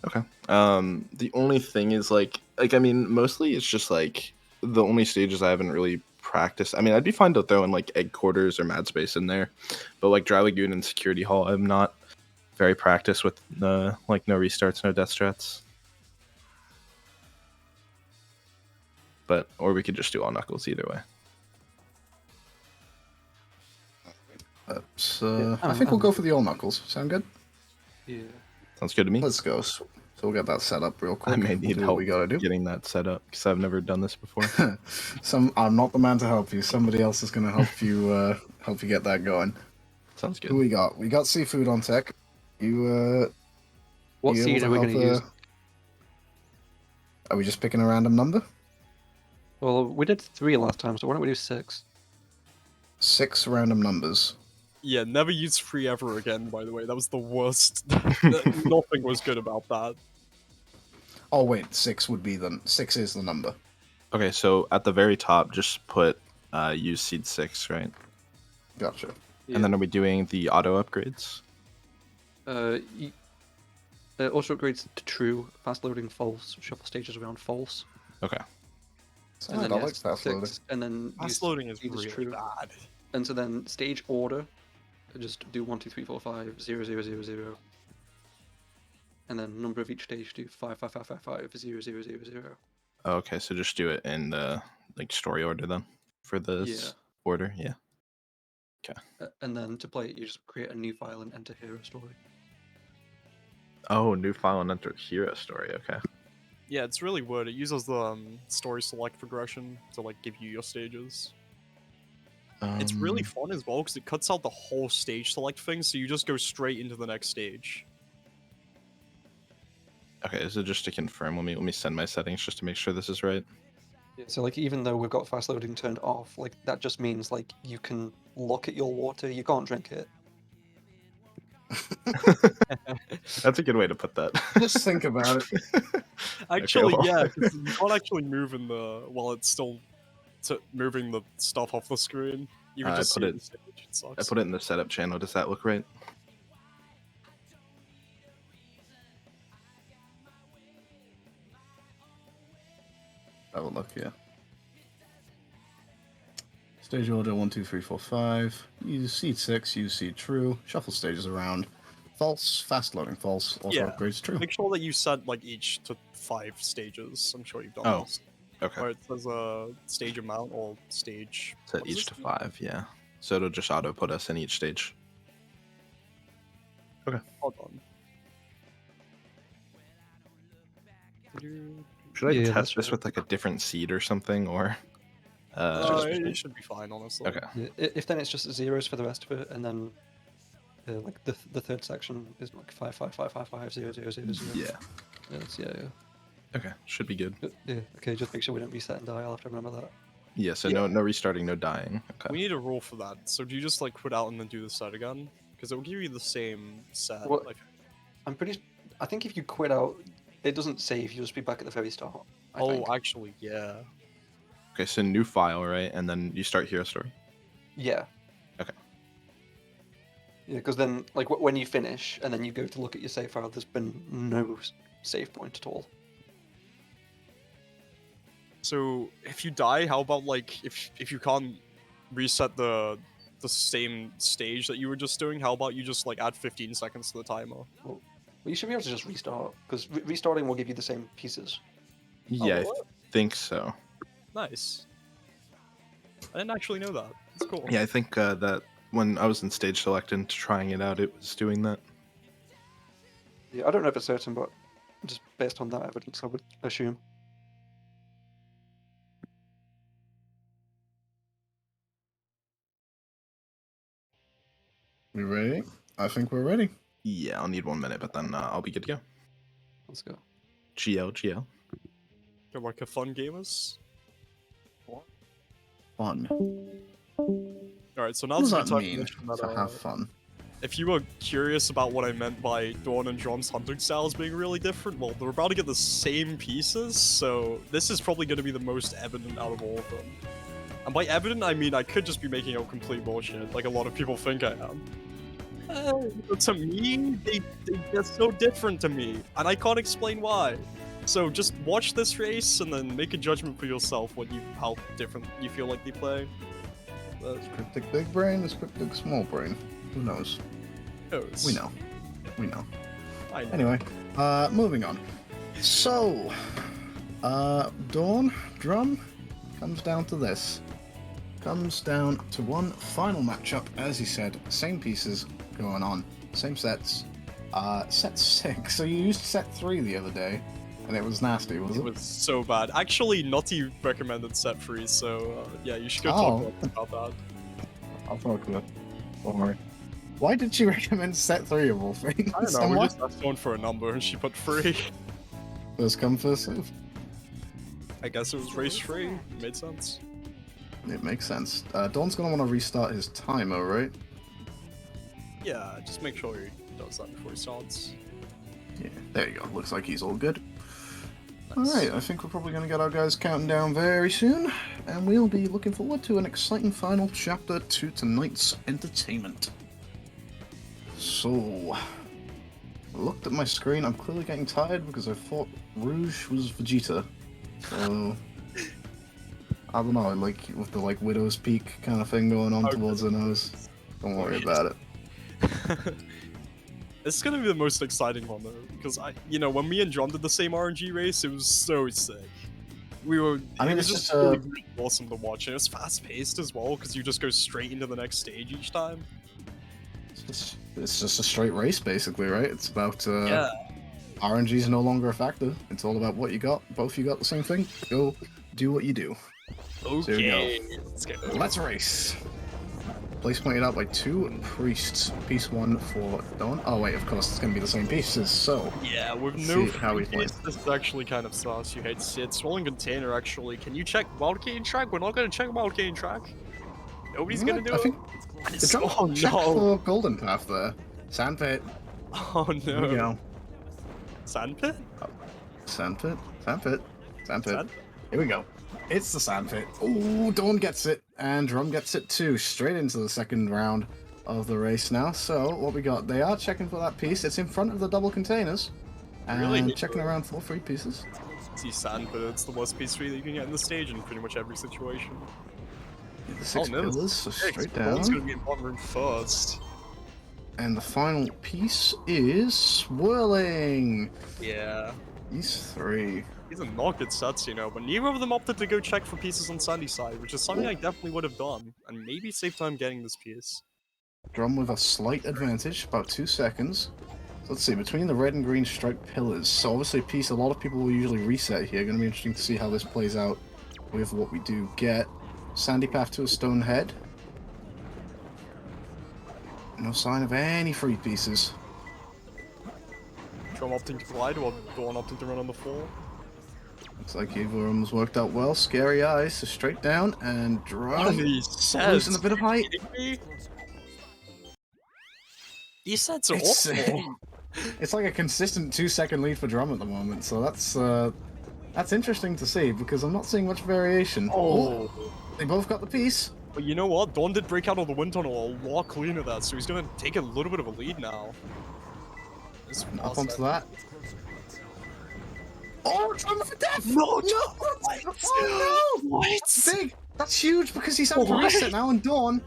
Okay. The only thing is like I mean, mostly it's just like the only stages I haven't really practiced. I mean, I'd be fine to throw in like Egg Quarters or Mad Space in there, but like Dry Lagoon and Security Hall, I'm not very practiced with like no restarts, no death strats. But or we could just do all Knuckles either way. I think we'll go for the all Knuckles. Sound good? Yeah. Sounds good to me. Let's go. So we'll get that set up real quick. I may We'll need do what help we gotta do. getting that set up because I've never done this before. I'm not the man to help you. Somebody else is gonna help you get that going. Sounds Who good. we got? We got Seafood on tech. You What you seed able are we to going to help, use? Are we just picking a random number? Well, we did 3 last time, so why don't we do 6? 6 random numbers. Yeah, never use free ever again, by the way. That was the worst. Nothing was good about that. Oh wait, 6 is the number. Okay, so at the very top, just put use seed 6, right? Gotcha. And then are we doing the auto upgrades? Also upgrades to true, fast loading false, shuffle stages around false. Okay. I like fast loading. And then Fast use loading is seed really true. bad. And so then stage order, just do 1, 2, 3, 4, 5, 0, 0, 0, 0. And then number of each stage do 5, 5, 5, 5, 5, 0, 0, 0, 0. Oh, okay, so just do it in the like story order then for this order. Yeah. And then to play it, you just create a new file and enter hero story. Oh, new file and enter hero story. Okay. Yeah, it's really weird. It uses the story select progression to like give you your stages. It's really fun as well because it cuts out the whole stage select thing, so you just go straight into the next stage. Okay, so just to confirm, let me send my settings just to make sure this is right. Yeah, so like even though we've got fast loading turned off, like that just means like you can look at your water, you can't drink it. That's a good way to put that. Just think about it. Actually, well. yeah, because you can't actually move in the while it's still moving the stuff off the screen. You can I just put see it- the stage. It sucks. I put it in the setup channel. Does that look right? Have a look here. Stage order 1, 2, 3, 4, 5. Use seed 6, use seed true. Shuffle stages around. False, fast loading false. Also Yeah. upgrades true. Make sure that you set like each to 5 stages. I'm sure you've done Oh, this. Okay. Where it says stage amount or stage. Set what does each it to say? 5, yeah. So it'll just auto put us in each stage. Hold on. Should I Yeah, test that's this right. with like a different seed or something, or? It should be fine, honestly. Okay. Yeah, if then it's just zeros for the rest of it, and then like the third section is like 5 5 5 5 5 0 0 0 0. Yeah. Yeah. Okay. Should be good. Yeah. Okay, just make sure we don't reset and die. I'll have to remember that. Yeah. So Yeah. no restarting, no dying. Okay. We need a rule for that. So do you just like quit out and then do the set again? Because it will give you the same set. Well, Like, I think if you quit out, it doesn't save. You'll just be back at the very start. I think. actually, yeah. Okay. So new file, right? And then you start hero story. Yeah. Okay. Yeah, because then, like, when you finish and then you go to look at your save file, there's been no save point at all. So if you die, how about like if you can't reset the same stage that you were just doing, how about you just like add 15 seconds to the timer? Well, you should be able to just restart, because restarting will give you the same pieces. Yeah, I what? think so. Nice. I didn't actually know that. It's cool. Yeah, I think that when I was in stage select and trying it out, it was doing that. Yeah, I don't know for certain, but just based on that evidence, I would assume. We ready? I think we're ready. Yeah, I'll need 1 minute, but then I'll be good to go. Let's go. GL. You're like a fun gamers. Fun. Alright, so now What does that that we mean mentioned that, to have fun? if you were curious about what I meant by Dawn and John's hunting styles being really different, well, they're about to get the same pieces, so this is probably going to be the most evident out of all of them. And by evident, I mean I could just be making up complete bullshit, like a lot of people think I am. But to me, they're so different to me, and I can't explain why. So just watch this race and then make a judgment for yourself how different you feel like they play. Is cryptic big brain? Is cryptic small brain? Who knows? We know. I know. Anyway, moving on. So, Dawn, Drum, comes down to this. Comes down to one final matchup, as he said, same pieces going on, same sets. Set 6. So you used set 3 the other day, and it was nasty, was It it? was so bad. Actually, Nutty recommended set free, so yeah, you should go talk about that. I'll talk to it. Don't worry. Why did she recommend set 3 of all things? I don't know, And we why- just asked one for a number and she put free. First come, first serve. I guess it was race free. Made sense. It makes sense. Dawn's gonna want to restart his timer, right? Yeah, just make sure he does that before he starts. Yeah, there you go. Looks like he's all good. Nice. Alright, I think we're probably going to get our guys counting down very soon, and we'll be looking forward to an exciting final chapter to tonight's entertainment. So, I looked at my screen, I'm clearly getting tired because I thought Rouge was Vegeta. So, I don't know, like, with the, Widow's Peak kind of thing going on Okay. towards the nose. Don't worry Wait. about it. It's gonna be the most exciting one though, because when me and John did the same RNG race, it was so sick. we were. I mean, it was it's just just, really, really awesome to watch. And it was fast paced as well because you just go straight into the next stage each time. It's just a straight race, basically, right? It's about Yeah. RNG is no longer a factor. It's all about what you got. Both you got the same thing. Go do what you do. There we go. Okay. Let's go. Let's race. Place pointed out by 2 priests. Piece 1 for Dawn. Oh wait, of course it's gonna be the same pieces. So Yeah, with Let's no see how we free hits, this is actually kind of sus. You hate to see it. Swollen container, actually. Can you check Wild Cane track? We're not gonna check Wild Cane track. Nobody's gonna do I it. think the drum Oh check no! for Golden Path there. Sandpit. Oh Here we no! go. Sandpit? Sandpit. Sandpit. Sandpit. Sand? Here we go. It's the Sandpit. Ooh, Dawn gets it, and Drum gets it too. Straight into the second round of the race now. So what we got? They are checking for that piece. It's in front of the double containers. And Really? checking around for 3 pieces. See Sandpit, it's the worst piece 3 that you can get in the stage in pretty much every situation. The 6 no, pillars, so Yeah, 'cause straight Dawn's down. gonna be in bottom room first. And the final piece is swirling. Yeah. These 3. These are not good sets, you know, but neither of them opted to go check for pieces on Sandy's side, which is something I definitely would have done, and maybe save time getting this piece. Drum with a slight advantage, about 2 seconds. So let's see, between the red and green striped pillars. So obviously a piece a lot of people will usually reset here. Gonna be interesting to see how this plays out with what we do get. Sandy path to a stone head. No sign of any free pieces. Drum opting to glide while Dawn opting to run on the floor. Looks like either of them's worked out well. Scary eyes, so straight down, and Drum These losing sets! a bit of height. These sets are It's, awful. it's like a consistent 2-second lead for Drum at the moment, so that's interesting to see because I'm not seeing much variation. Oh. They both got the piece. But you know what? Dawn did break out of the wind tunnel a lot cleaner that, so he's gonna take a little bit of a lead now. This Up onto that. Oh, Drum with the death! No, No! Oh no! What? Big! That's huge because he's having to What? reset now, and Dawn.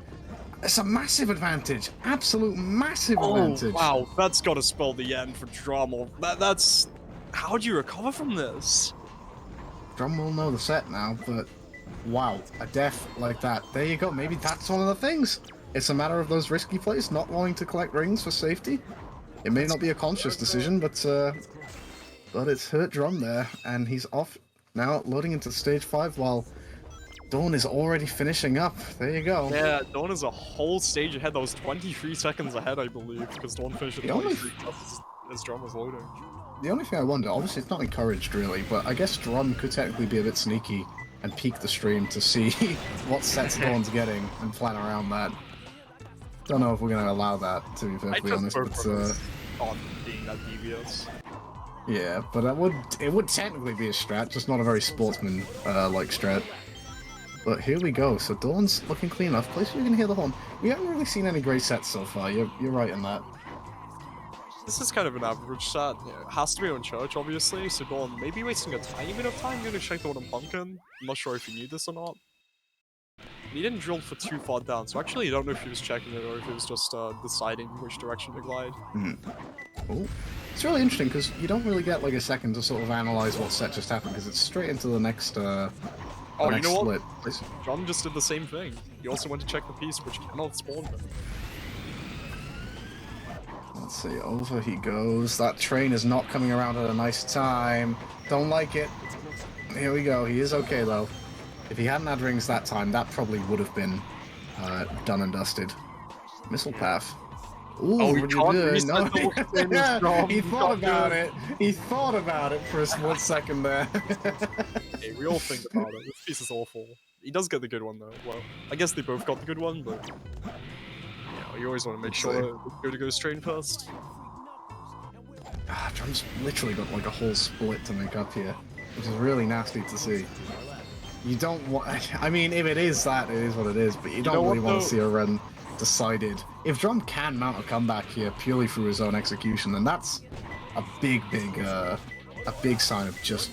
It's a massive advantage. Absolute massive advantage. Oh, wow. That's gotta spell the end for Drum. Or that's... How do you recover from this? Drum will know the set now, but wow, a death like that. There you go. Maybe that's one of the things. It's a matter of those risky plays, not wanting to collect rings for safety. It may not be a conscious decision, but it's hurt Drum there, and he's off now, loading into stage 5 while Dawn is already finishing up. There you go. Yeah, Dawn is a whole stage ahead. That was 23 seconds ahead, I believe, because Dawn finished at The only- 23 as Drum was loading. The only thing I wonder, obviously it's not encouraged really, but I guess Drum could technically be a bit sneaky and peek the stream to see what sets Dawn's getting and plan around that. Don't know if we're going to allow that, to be I perfectly just honest, but on being that devious. yeah, but it would technically be a strat, just not a very sportsman like strat. But here we go. So Dawn's looking clean enough. Place you can hear the horn. We haven't really seen any great sets so far. You're right in that. This is kind of an average set. Yeah, it has to be on Church, obviously, so Dawn may be wasting a tiny bit of time going to check the one on Pumpkin. I'm not sure if he knew this or not. He didn't drill for too far down, so actually I don't know if he was checking it or if he was just deciding which direction to glide. Oh, it's really interesting because you don't really get like a second to sort of analyze what set just happened because it's straight into the next. Oh, you next know what? split. Drum just did the same thing. He also went to check the piece, which cannot spawn him. Let's see, over he goes. That train is not coming around at a nice time. Don't like it. Here we go. He is okay though. If he hadn't had rings that time, that probably would have been done and dusted. Missile path. Ooh, Oh, what he did you can't do? reset No. the whole thing with Drum. He He thought can't do about it. it. He thought about it for a split second there. Hey, we all think about it. This piece is awful. He does get the good one though. Well, I guess they both got the good one, but you always want to make Let's sure to go straight first. Ah, Drum's literally got like a whole split to make up here, which is really nasty to see. You don't want. I mean, if it is that, it is what it is. But you don't know really what, want though? to see a run decided. If Drum can mount a comeback here purely through his own execution, then that's a big sign of just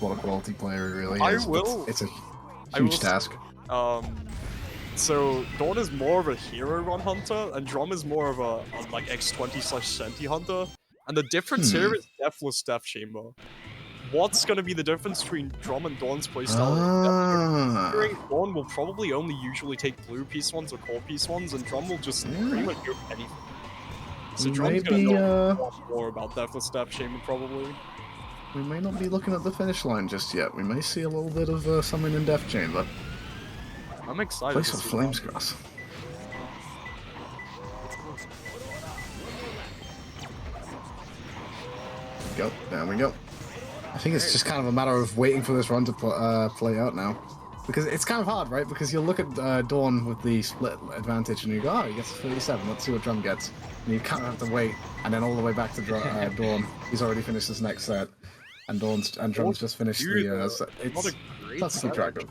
what a quality player he really I is. But will- It's a I will huge task. So Dawn is more of a hero run hunter, and Drum is more of a like X20/Centi hunter. And the difference here is Deathless Death Chamber. what's going to be the difference between Drum and Dawn's playstyle? Ah. Dawn will probably only usually take blue piece ones or core piece ones, and Drum will just pretty much go for anything. So Drum's going to know a lot more about Deathless Death Chamber, probably. We may not be looking at the finish line just yet. We may see a little bit of something in Death Chamber. I'm excited. Place of Flames Grass. Go. There we go. I think it's just kind of a matter of waiting for this run to play out now. Because it's kind of hard, right? Because you'll look at Dawn with the split advantage and you go, oh, he gets 37, let's see what Drum gets. And you kind of have to wait, and then all the way back to Dawn. He's already finished his next set. And Drum's just finished the set. That's the Dragon.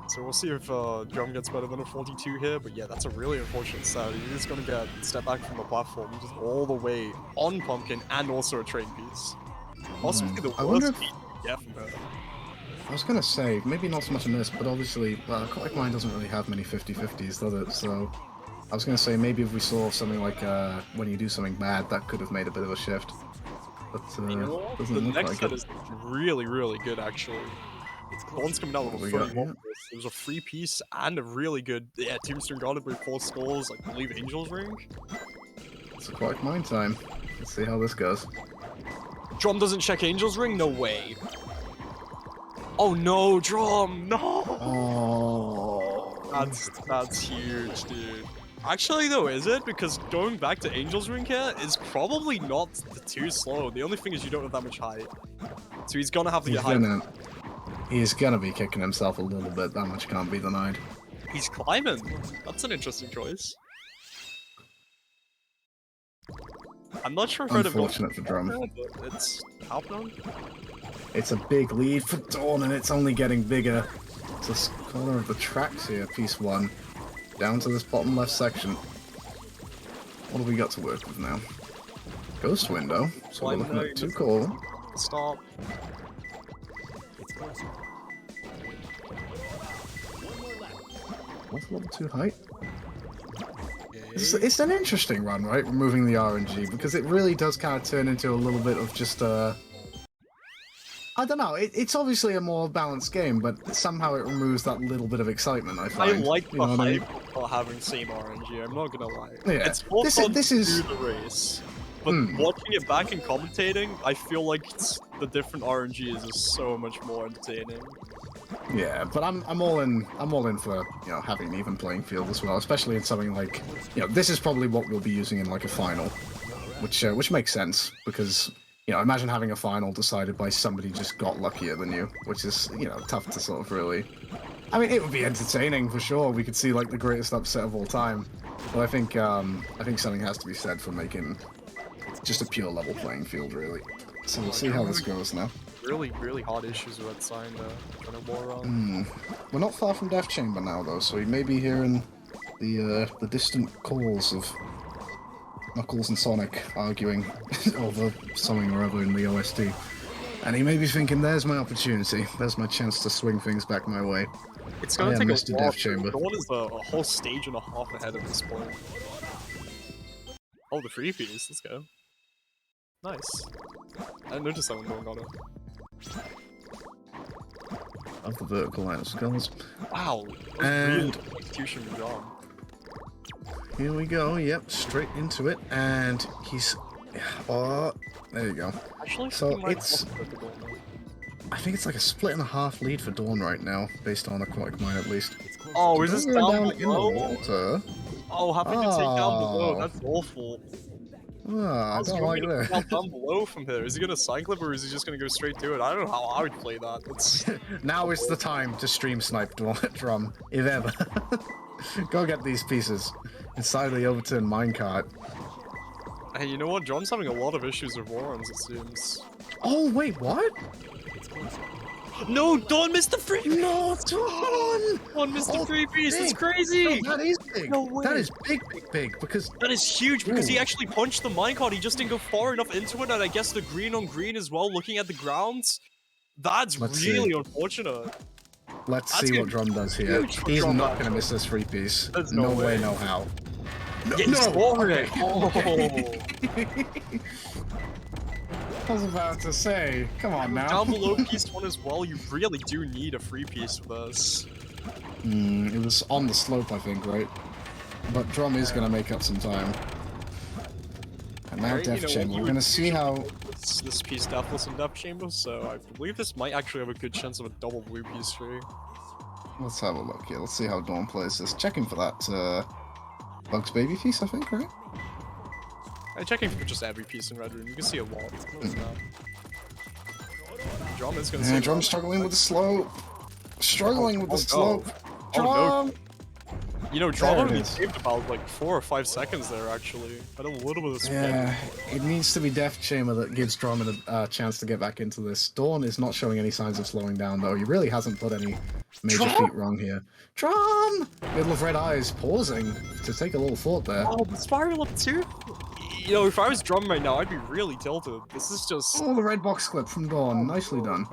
So we'll see if Drum gets better than a 42 here, but yeah, that's a really unfortunate set. He's going to get step back from the platform, just all the way on Pumpkin, and also a train piece. Possibly the worst piece you get from her. I was gonna say, maybe not so much in this, but obviously, well, Aquatic Mine doesn't really have many 50-50s, does it? So, I was gonna say, maybe if we saw something like, when you do something bad, that could have made a bit of a shift. But, doesn't the look next like set it. is really, really good, actually. Dawn's coming out with a 31. It was a free piece and a really good, Tombstone guarded by 4 skulls, I believe Angel's Ring. It's Aquatic Mine time. Let's see how this goes. Drum doesn't check Angel's Ring? No way. Oh no, Drum! No! Oh. That's huge, dude. Actually, though, is it? Because going back to Angel's Ring here is probably not too slow. The only thing is you don't have that much height. So he's gonna have to get high. He's gonna be kicking himself a little bit. That much can't be denied. He's climbing. That's an interesting choice. I'm not sure if Unfortunate for Drum. But it's happening. It's a big lead for Dawn, and it's only getting bigger. It's a corner of the tracks here, piece 1. Down to this bottom left section. What have we got to work with now? Ghost Window. So we're looking at 2 core. Stop. What's level 2 height? It's an interesting run, right? Removing the RNG, because it really does kind of turn into a little bit of just I don't know, it's obviously a more balanced game, but somehow it removes that little bit of excitement, I find. I like the hype of not having same RNG, I'm not gonna lie. Yeah. It's more fun this to is... do the race. But watching it back and commentating, I feel like the different RNG is just so much more entertaining. Yeah, but I'm all in for, you know, having an even playing field as well, especially in something like, you know, this is probably what we'll be using in like a final, which makes sense because, you know, imagine having a final decided by somebody just got luckier than you, which is, you know, tough to sort of really... I mean, it would be entertaining for sure. We could see like the greatest upset of all time, but I think something has to be said for making just a pure level playing field, really. So we'll see how this goes now. Really, really hard issues with that sign in a war run. We're not far from Death Chamber now, though, so we may be hearing the distant calls of Knuckles and Sonic arguing over something or other in the OSD. And he may be thinking, there's my opportunity. There's my chance to swing things back my way. It's gonna take Mr. a while. Death Chamber. Dawn is a whole stage and a half ahead at this point. Oh, the free piece. Let's go. Nice. I didn't notice that when Dawn got it. Of the vertical line of skulls. Wow. And really good execution from Dawn. here we go. Yep, straight into it, and he's. Oh, there you go. Actually, So it's. I think it's like a split and a half lead for Dawn right now, based on Aquatic Mine at least. Oh, is this down in the below? water? Oh, having to take down below. That's awful. Ah, I don't like that. Down below from here. Is he gonna cyclip or is he just gonna go straight to it? I don't know how I would play that. It's... Now is the time to stream snipe Drum, if ever. Go get these pieces inside the overturned minecart. Hey, you know what? John's having a lot of issues with Warrens, it seems. Oh, wait, what? No, Dawn missed the free piece! No, Dawn! Dawn missed the free piece, big. it's crazy! No, that is big. No way. That is big, because... That is huge because he Ooh. actually punched the minecart, he just didn't go far enough into it, and I guess the green on green as well, looking at the grounds. That's really unfortunate. Let's That's see what gonna be Drum does here. huge for He's Drum, not going to miss this free piece. There's No no way, way. no how. No, Yeah, he scored it! Oh. I was about to say, come on now. Down below piece 1 as well, you really do need a free piece for this. It was on the slope, I think, right? But Drum is going to make up some time. And now Alright, Death you know, Chamber. you We're going to see how... This piece Deathless in Death Chamber, so I believe this might actually have a good chance of a double blue piece tree. Let's have a look here. Let's see how Dawn plays this. Checking for that Bugs Baby piece, I think, right? I'm checking for just every piece in Red Room. You can see a lot. Drum is going to And Drum's struggling with the slope. Struggling with the slope. Oh, Drum! no. You know, There Drum it only is. saved about like 4 or 5 seconds there, actually. Had a little bit of spin. Yeah, it needs to be Death Chamber that gives Drum a chance to get back into this. Dawn is not showing any signs of slowing down, though. He really hasn't put any major feat wrong here. Drum! Middle of Red Eyes pausing to take a little thought there. Oh, the spiral up too? You know, if I was Drum right now, I'd be really tilted. This is just... Oh, the red box clip from Dawn. Nicely done.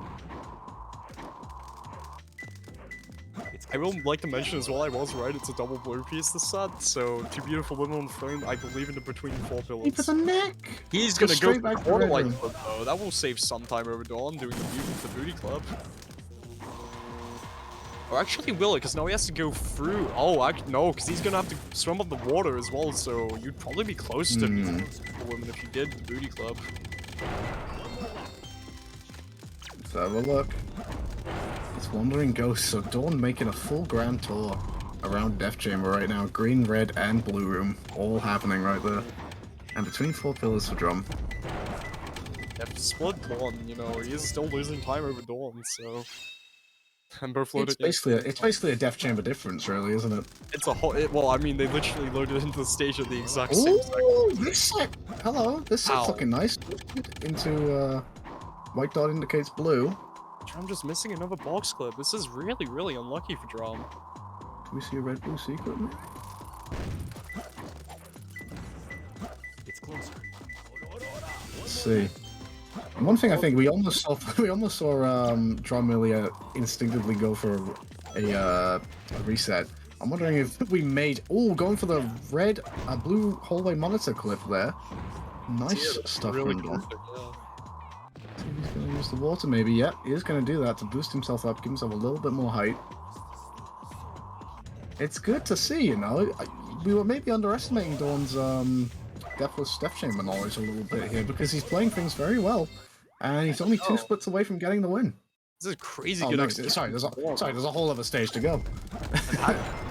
I will like to mention as well, I was right, it's a double blue piece this set, so 2 beautiful women on the frame, I believe in the between 4 He pillars. for the neck! He's gonna go straight back to corner Red like Room. flip though, that will save some time over Dawn doing the booty club. Or actually will it, because now he has to go through, oh, no, because he's gonna have to swim up the water as well, so you'd probably be close to beautiful women if you did the booty club. Let's have a look. It's Wandering Ghost, so Dawn making a full grand tour around Death Chamber right now. Green, red, and blue room, all happening right there. And between 4 pillars for Drum. If split Dawn, you know, he is still losing time over Dawn, so... And both loaded It's basically a Death Chamber difference, really, isn't it? It's a whole. Well, I mean, they literally loaded into the stage at the exact same second. Ooh, this set! Hello, this set's Ow. looking nice. Into, white dot indicates blue. Drum just missing another box clip. This is really, really unlucky for Drum. Do we see a red blue secret? It's closer. Let's see. And one thing I think we almost saw Drum earlier instinctively go for a reset. I'm wondering if we made going for the red blue hallway monitor clip there. Nice stuff Really from Drum. perfect, yeah. He's gonna use the water maybe. Yep, he is gonna do that to boost himself up, give himself a little bit more height. It's good to see, you know. We were maybe underestimating Dawn's Deathless Death Chamber knowledge a little bit here because he's playing things very well, and he's only 2 splits away from getting the win. This is crazy Oh, good no, execution. sorry, there's a whole other stage to go.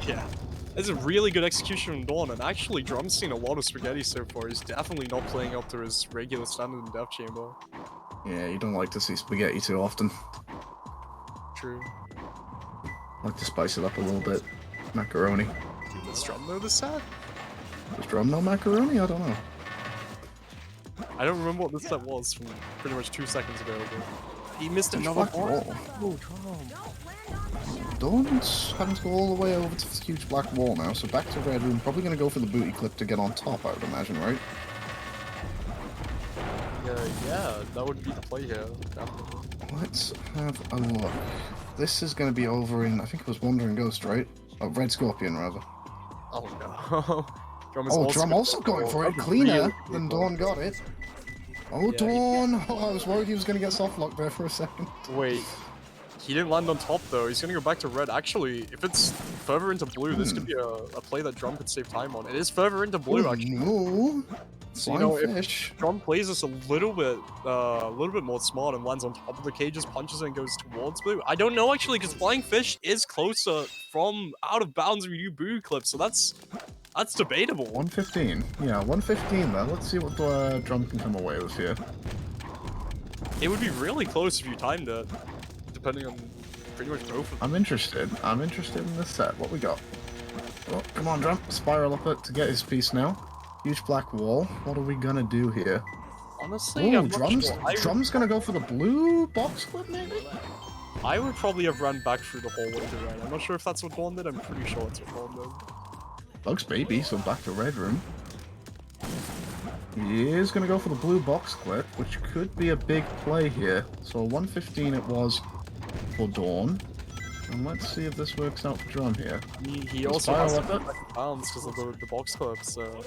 Yeah. This is really good execution from Dawn, and actually Drum's seen a lot of spaghetti so far. He's definitely not playing up to his regular standard in Death Chamber. Yeah, you don't like to see spaghetti too often. True. Like to spice it up a little bit. Macaroni. Does Drum know this set? Does Drum know macaroni? I don't know. I don't remember what this set was from pretty much 2 seconds ago, but he missed another Black ball. wall. Oh, Drum. Dawn's having to go all the way over to this huge black wall now, so back to red room. Probably going to go for the booty clip to get on top, I would imagine, right? Yeah, that would be the play here, definitely. Let's have a look. This is going to be over in, I think it was Wandering Ghost, right? Oh, Red Scorpion, rather. Oh no. Drum also going for it. Cleaner than Dawn got it. Oh, Yeah, Dawn! Oh, I was worried he was going to get soft locked there for a second. Wait. He didn't land on top though. He's gonna go back to red. Actually, if it's further into blue, this could be a play that Drum could save time on. It is further into blue, Oh, actually. no. So, you know, Flying if fish. Drum plays this a little bit more smart and lands on top of the cages, punches it, and goes towards blue. I don't know actually, because Flying Fish is closer from out of bounds when you do booty clip, so that's debatable. 115. Yeah, 115 then. Let's see what Drum can come away with here. It would be really close if you timed it, depending on pretty much both of them. I'm interested. I'm interested in this set. What we got? Oh, come on, Drum. Spiral up it to get his piece now. Huge black wall. What are we gonna do here? Honestly, Oh, I'm not Drum's sure. Drum's gonna go for the blue box clip, maybe? I would probably have run back through the hallway to red. I'm not sure if that's what Dawn did. I'm pretty sure that's what Dawn did. Bugs baby, so back to red room. He is gonna go for the blue box clip, which could be a big play here. So 115 it was for Dawn. And let's see if this works out for Drum here. He Let's also fire has up it. bounds because of the box clip, so...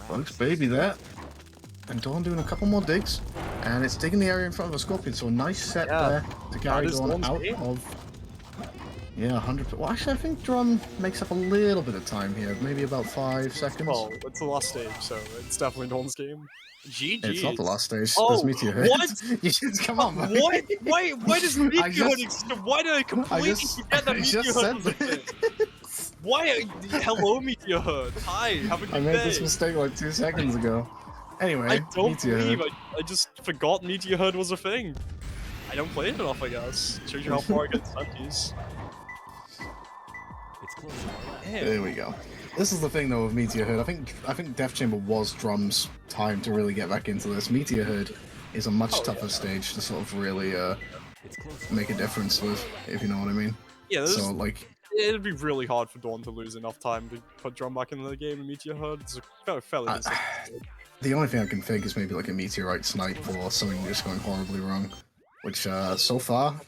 Bugs baby there. and Dawn doing a couple more digs, and it's digging the area in front of a Scorpion, so a nice set there to carry that is Dawn Dawn's out game. of... Yeah, 100%. Well, actually, I think Drum makes up a little bit of time here, maybe about 5 seconds. Well, it's the last stage, so it's definitely Dawn's game. GG. It's not the last stage. Oh, There's Meteor Hit. what? You should come on, man. What? Why does Meteor just- Hood exist? Why did I completely forget that I Meteor just Hood said was a thing? Why? Hello, Meteor Hood. Hi, have a good I made day. this mistake like 2 seconds ago. Anyway, I don't Meteor believe Hood. I just forgot Meteor Hood was a thing. I don't play it enough, I guess. Shows you how far I get Centis. There we go. This is the thing though with Meteor Hood. I think Death Chamber was Drum's time to really get back into this. Meteor Hood is a much tougher stage to sort of really make a difference with, if you know what I mean. Yeah, So like, it'd be really hard for Dawn to lose enough time to put Drum back into the game and Meteor Hood. It's a fairly decent stage. the only thing I can think is maybe like a meteorite snipe or something just going horribly wrong, which so far,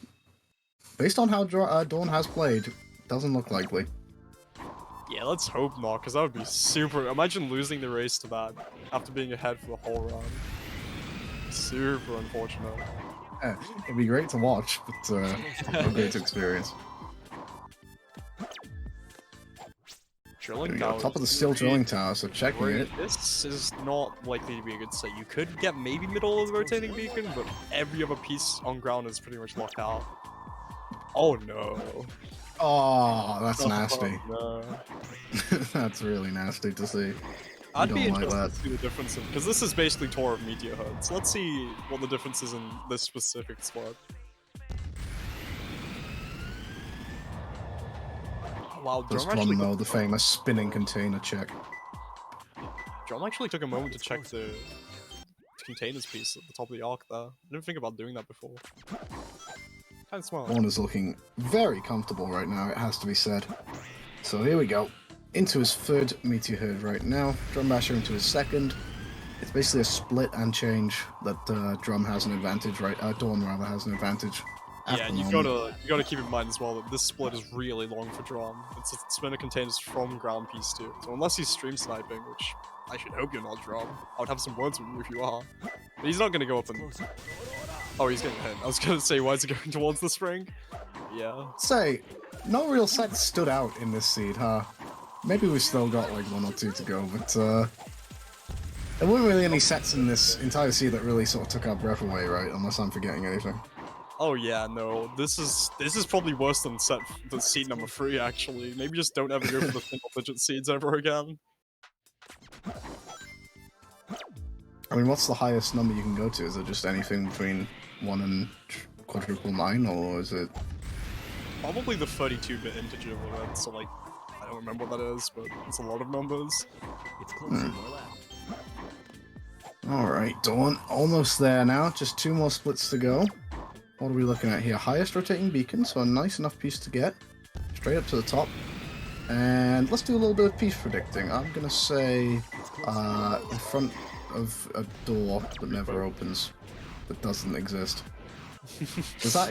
based on how Dawn has played, doesn't look likely. Yeah, let's hope not, because that would be super. Imagine losing the race to that after being ahead for the whole run. Super unfortunate. Yeah, it'd be great to watch, but not great to experience. There Drilling we go, tower. top of the steel drilling tower, so checking it. This is not likely to be a good set. You could get maybe middle of the rotating beacon, but every other piece on ground is pretty much locked out. Oh no. Oh, that's nasty. No. That's really nasty to see. I'd be don't like interested that. to see the difference in, because this is basically Tor of Meteor Hood. So let's see what the difference is in this specific spot. Wow, This Drum actually, one though, the famous spinning container check. Drum actually took a moment to check the containers piece at the top of the arc there. I didn't think about doing that before. Kind of smart. Dawn is looking very comfortable right now, it has to be said. So here we go. Into his third Meteor Hood right now. Drum Basher into his second. It's basically a split and change that Drum has an advantage, right? Dawn rather has an advantage. at Yeah, the and you moment. gotta keep in mind as well that this split is really long for Drum. It's a spinner containers from ground piece too. So unless he's stream sniping, which I should hope you're not, Drum. I would have some words with you if you are. But he's not gonna go up and... Oh, he's getting hit. I was gonna say, why is he going towards the spring? Yeah. Say, no real sets stood out in this seed, huh? Maybe we've still got like 1 or 2 to go, but there weren't really any sets in this entire seed that really sort of took our breath away, right? Unless I'm forgetting anything. Oh yeah, no. This is probably worse than seed number 3 actually. Maybe just don't ever go for the single digit seeds ever again. I mean, what's the highest number you can go to? Is it just anything between 1 and quadruple 9, or is it... Probably the 32-bit integer limit, so like, I don't remember what that is, but it's a lot of numbers. Alright, Dawn, almost there now. Just 2 more splits to go. What are we looking at here? Highest rotating beacon, so a nice enough piece to get. Straight up to the top. And let's do a little bit of piece predicting. I'm gonna say in front of a door that never opens, that doesn't exist. Does that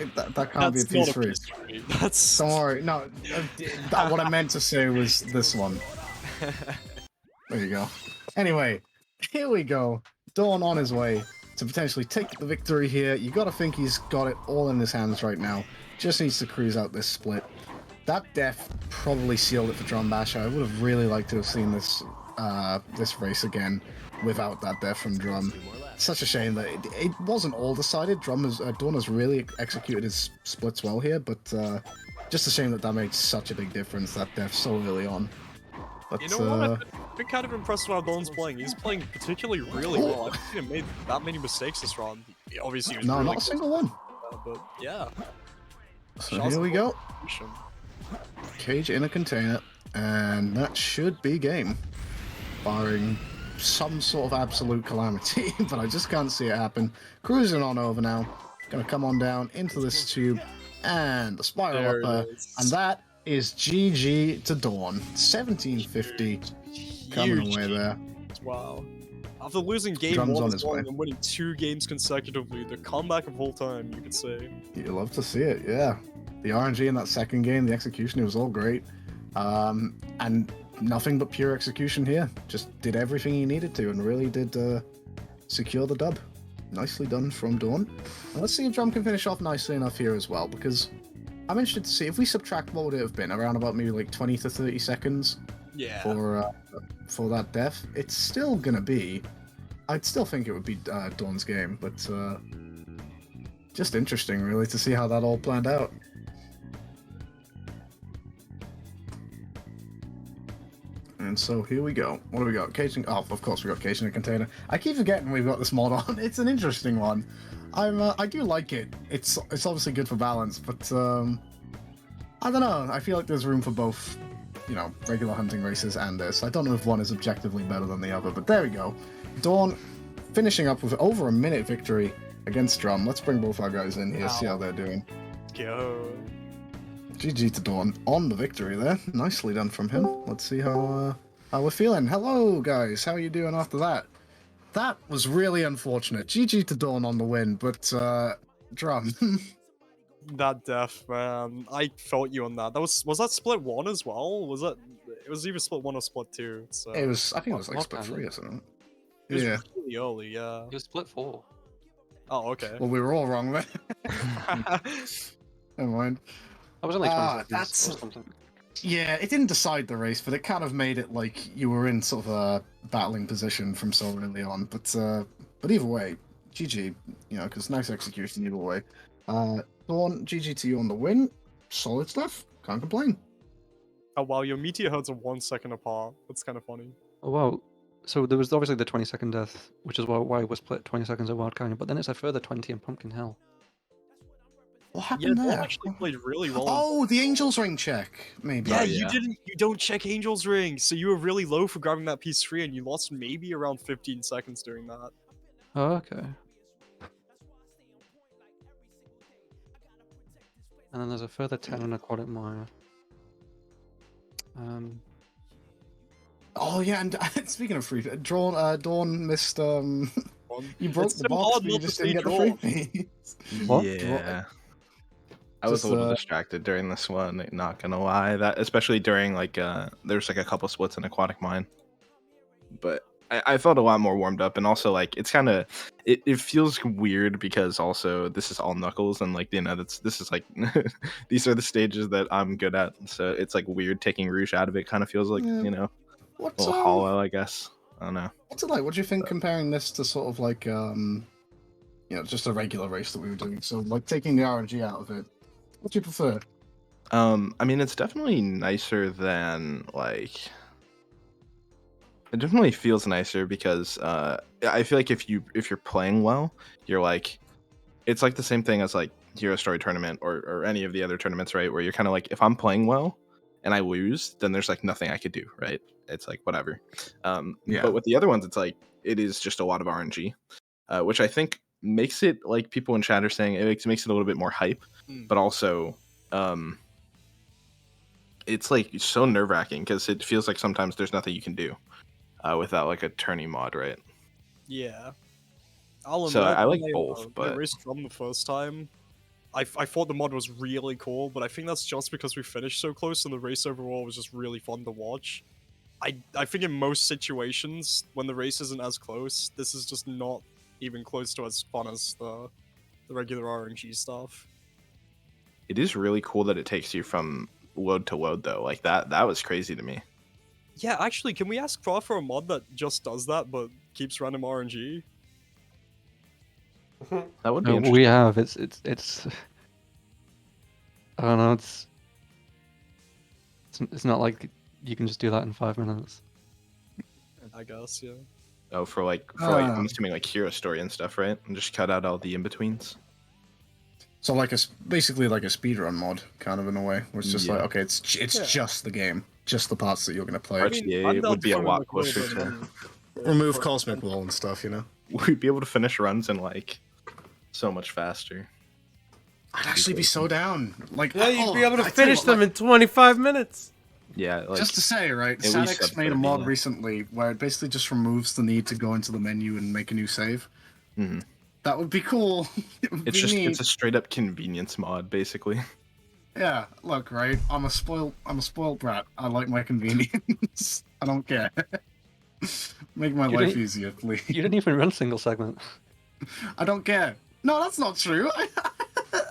can't be a That's piece not a free? piece 3. That's... Don't worry, no. What I meant to say was this one. There you go. Anyway, here we go. Dawn on his way to potentially take the victory here. You gotta think he's got it all in his hands right now. Just needs to cruise out this split. That death probably sealed it for Drum Basher. I would have really liked to have seen this this race again without that death from Drum. Such a shame that it wasn't all decided. Dawn has really executed his splits well here, but just a shame that made such a big difference, that death so early on. But, You know what? I've been kind of impressed with how Dawn's playing. He's playing particularly really well. I've seen him made that many mistakes this round. Obviously, he was no, really not a single one. but yeah. So here we go. Execution. Cage in a container, and that should be game. Barring some sort of absolute calamity, but I just can't see it happen. Cruising on over now. Gonna come on down into this tube, and the spiral There it upper, is. and that is GG to Dawn. 1750 coming Huge away there. Wow. After losing game Drum's 1 on as his well way. and winning 2 games consecutively, the comeback of all time, you could say. You love to see it, yeah. The RNG in that second game, the execution, it was all great. And nothing but pure execution here. Just did everything he needed to, and really did secure the dub. Nicely done from Dawn. And let's see if Drum can finish off nicely enough here as well, because I'm interested to see if we subtract what would it have been around about maybe like 20 to 30 seconds Yeah. for that death. It's still gonna be. I'd still think it would be Dawn's game, but just interesting really to see how that all planned out. And so here we go. What do we got? Caging. Oh, of course we got caging a container. I keep forgetting we've got this mod on. It's an interesting one. I do like it. It's obviously good for balance, but I don't know. I feel like there's room for both, you know, regular hunting races and this. I don't know if one is objectively better than the other, but there we go. Dawn finishing up with over a minute victory against Drum. Let's bring both our guys in here, see how they're doing. Go. GG to Dawn on the victory there. Nicely done from him. Let's see how we're feeling. Hello, guys. How are you doing after that? That was really unfortunate. GG to Dawn on the win, but Drum. That death, man. I felt you on that. Was that split 1 as well? It was either split 1 or split 2. So. It was. I think it was like What split kind 3 of- or something. It was Yeah. really early, yeah. It was split 4. Oh, okay. Well, we were all wrong there. Never mind. I was only 20 seconds that's- or something. Yeah, it didn't decide the race, but it kind of made it like you were in sort of a battling position from so early on. But either way, GG, you know, because nice execution either way. Dawn, GG to you on the win. Solid stuff. Can't complain. Oh wow, your meteor heads are 1 second apart. That's kind of funny. Oh wow. So there was obviously the 20-second death, which is why we split 20 seconds at Wild Canyon, but then it's a further 20 in Pumpkin Hell. What Yeah, happened Dawn there? actually played really well. Oh, the Angels Ring check, maybe. Yeah, Oh, you yeah. don't check Angel's Ring, so you were really low for grabbing that piece 3, and you lost maybe around 15 seconds doing that. Oh, okay. And then there's a further 10 in Aquatic Mire. Oh yeah, and speaking of free, Dawn missed. You broke It's the so box, hard but you not to just say didn't get the draw. free piece. What? Yeah. I was Just, a little uh, distracted during this one, not gonna lie. That especially during like there's like a couple splits in Aquatic Mine. But I felt a lot more warmed up, and also like it's kind of it feels weird because also this is all Knuckles, and like, you know, this is like these are the stages that I'm good at, so it's like weird taking Rouge out of it. Kind of feels like, Yeah. you know, a What's little hollow, I guess. I don't know. what's it like? What do you think comparing this to sort of like you know, just a regular race that we were doing? So like taking the RNG out of it. What do you prefer? I mean, it's definitely nicer than like. It definitely feels nicer because I feel like if you're playing well, you're like, it's like the same thing as like Hero Story Tournament or any of the other tournaments, right? Where you're kind of like, if I'm playing well and I lose, then there's like nothing I could do, right? It's like whatever. Yeah. But with the other ones, it's like it is just a lot of RNG, which I think makes it, like people in chat are saying, it makes it a little bit more hype, but also it's like so nerve wracking because it feels like sometimes there's nothing you can do without like a tourney mod, right? Yeah. I'll So admit, I like when both, when I but raced Drum the first time, I thought the mod was really cool, but I think that's just because we finished so close and the race overall was just really fun to watch. I think in most situations, when the race isn't as close, this is just not even close to as fun as the regular RNG stuff. it is really cool that it takes you from load to load though. Like that was crazy to me. Yeah, actually, can we ask Craft for a mod that just does that, but keeps random RNG? That would be No, interesting. we have. It's. I don't know. It's not like you can just do that in 5 minutes. I guess, yeah. Oh, for like I'm assuming like Hero Story and stuff, right? And just cut out all the in betweens. So like basically like a speedrun mod, kind of in a way, where it's just Yeah. like, okay, it's just the game, just the parts that you're gonna play. RTA would be a lot closer to. to. Remove Cosmic Wall and stuff, you know. We'd be able to finish runs in like so much faster. I'd actually be so down. Like, Yeah, you'd oh, be able to I tell you finish what, them like, in 25 minutes. Yeah, like just to say, right? at least Sadix up made a 30, mod yeah. recently where it basically just removes the need to go into the menu and make a new save. Mhm. That would be cool. It would it's be just neat. it's a straight up convenience mod, basically. Yeah, look, right? I'm a spoiled brat. I like my convenience. I don't care. Make my You life didn't- easier, please. You didn't even run single segment. I don't care. No, that's not true.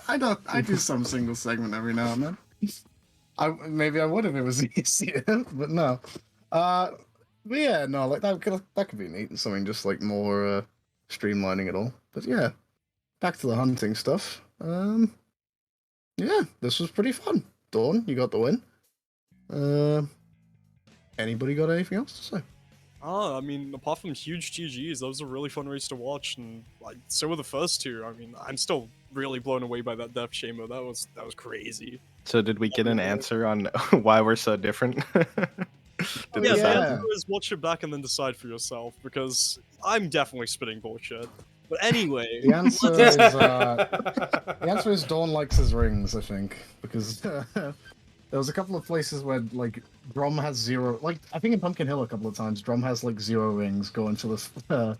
I don't. I do some single segment every now and then. Maybe I would if it was easier, but no. But yeah, no, like that could be neat and something just like more streamlining it all. But yeah, back to the hunting stuff. Yeah, this was pretty fun. Dawn, you got the win. Anybody got anything else to say? I mean, apart from huge GGs, that was a really fun race to watch, and like, so were the first two. I mean, I'm still really blown away by that Death Chamber. That was crazy. So did we get an answer on why we're so different? Did Yeah, this the yeah. answer is watch it back and then decide for yourself, because I'm definitely spitting bullshit. But anyway, The answer is the answer is Dawn likes his rings, I think, because there was a couple of places where like Drum has zero. Like I think in Pumpkin Hill a couple of times, Drum has like 0 rings going to the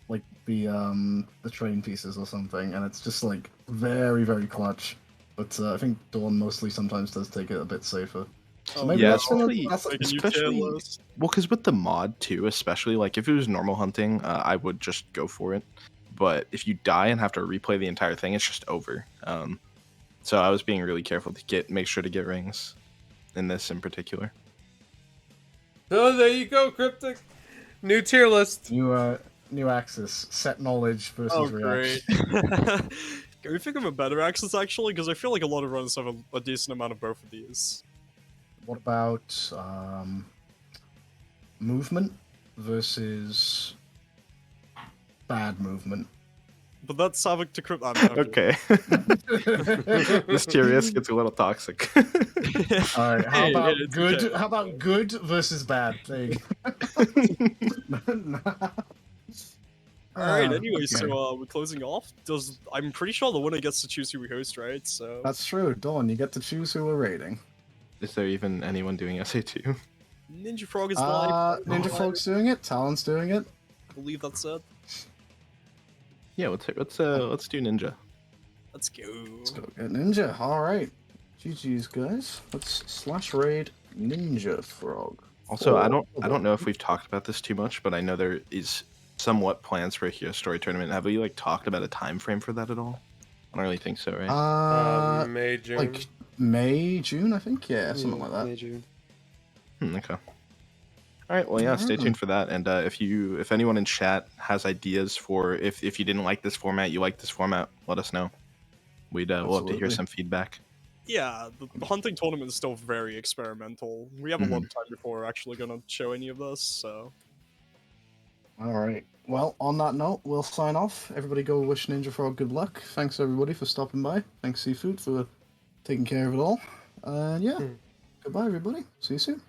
like the train pieces or something, and it's just like very very clutch. But I think Dawn mostly sometimes does take it a bit safer. So maybe yeah, that's especially, like a new tier especially list. well, because with the mod too, especially like if it was normal hunting, I would just go for it. But if you die and have to replay the entire thing, it's just over. So I was being really careful to make sure to get rings in this in particular. Oh, there you go, Cryptic. New tier list. New axis, set knowledge versus Oh, great. reaction. Can we think of a better axis, actually? Because I feel like a lot of runners have a decent amount of both of these. What about movement versus bad movement? But that's Savik to Crypt. Okay. This tier list gets a little toxic. All right. How Hey, about it's good? okay. How about good versus bad? There you go. Alright, anyway, okay. so we're closing off. I'm pretty sure the winner gets to choose who we host, right? So That's true. Dawn, you get to choose who we're rating. Is there even anyone doing SA2? Ninja Frog is live. Ninja Frog's doing it. Talon's doing it. I believe that's it. Yeah, let's do Ninja. Let's go. Let's go get Ninja. All right. GG's, guys. Let's slash raid Ninja Frog. Also, I don't know if we've talked about this too much, but I know there is somewhat plans for a Hero Story tournament. Have we like talked about a time frame for that at all? I don't really think so, right? May, June. Like May, June, I think. Yeah, something like that. May, June. Okay. All right. Well, yeah. Stay tuned for that. And if anyone in chat has ideas for if you didn't like this format, you like this format, let us know. We'd love to hear Absolutely. some feedback. Yeah, the hunting tournament is still very experimental. We have a lot of time before we're actually gonna show any of this, so. All right. Well, on that note, we'll sign off. Everybody go wish Ninja Frog good luck. Thanks, everybody, for stopping by. Thanks, Seafood, for taking care of it all. And yeah, goodbye, everybody. See you soon.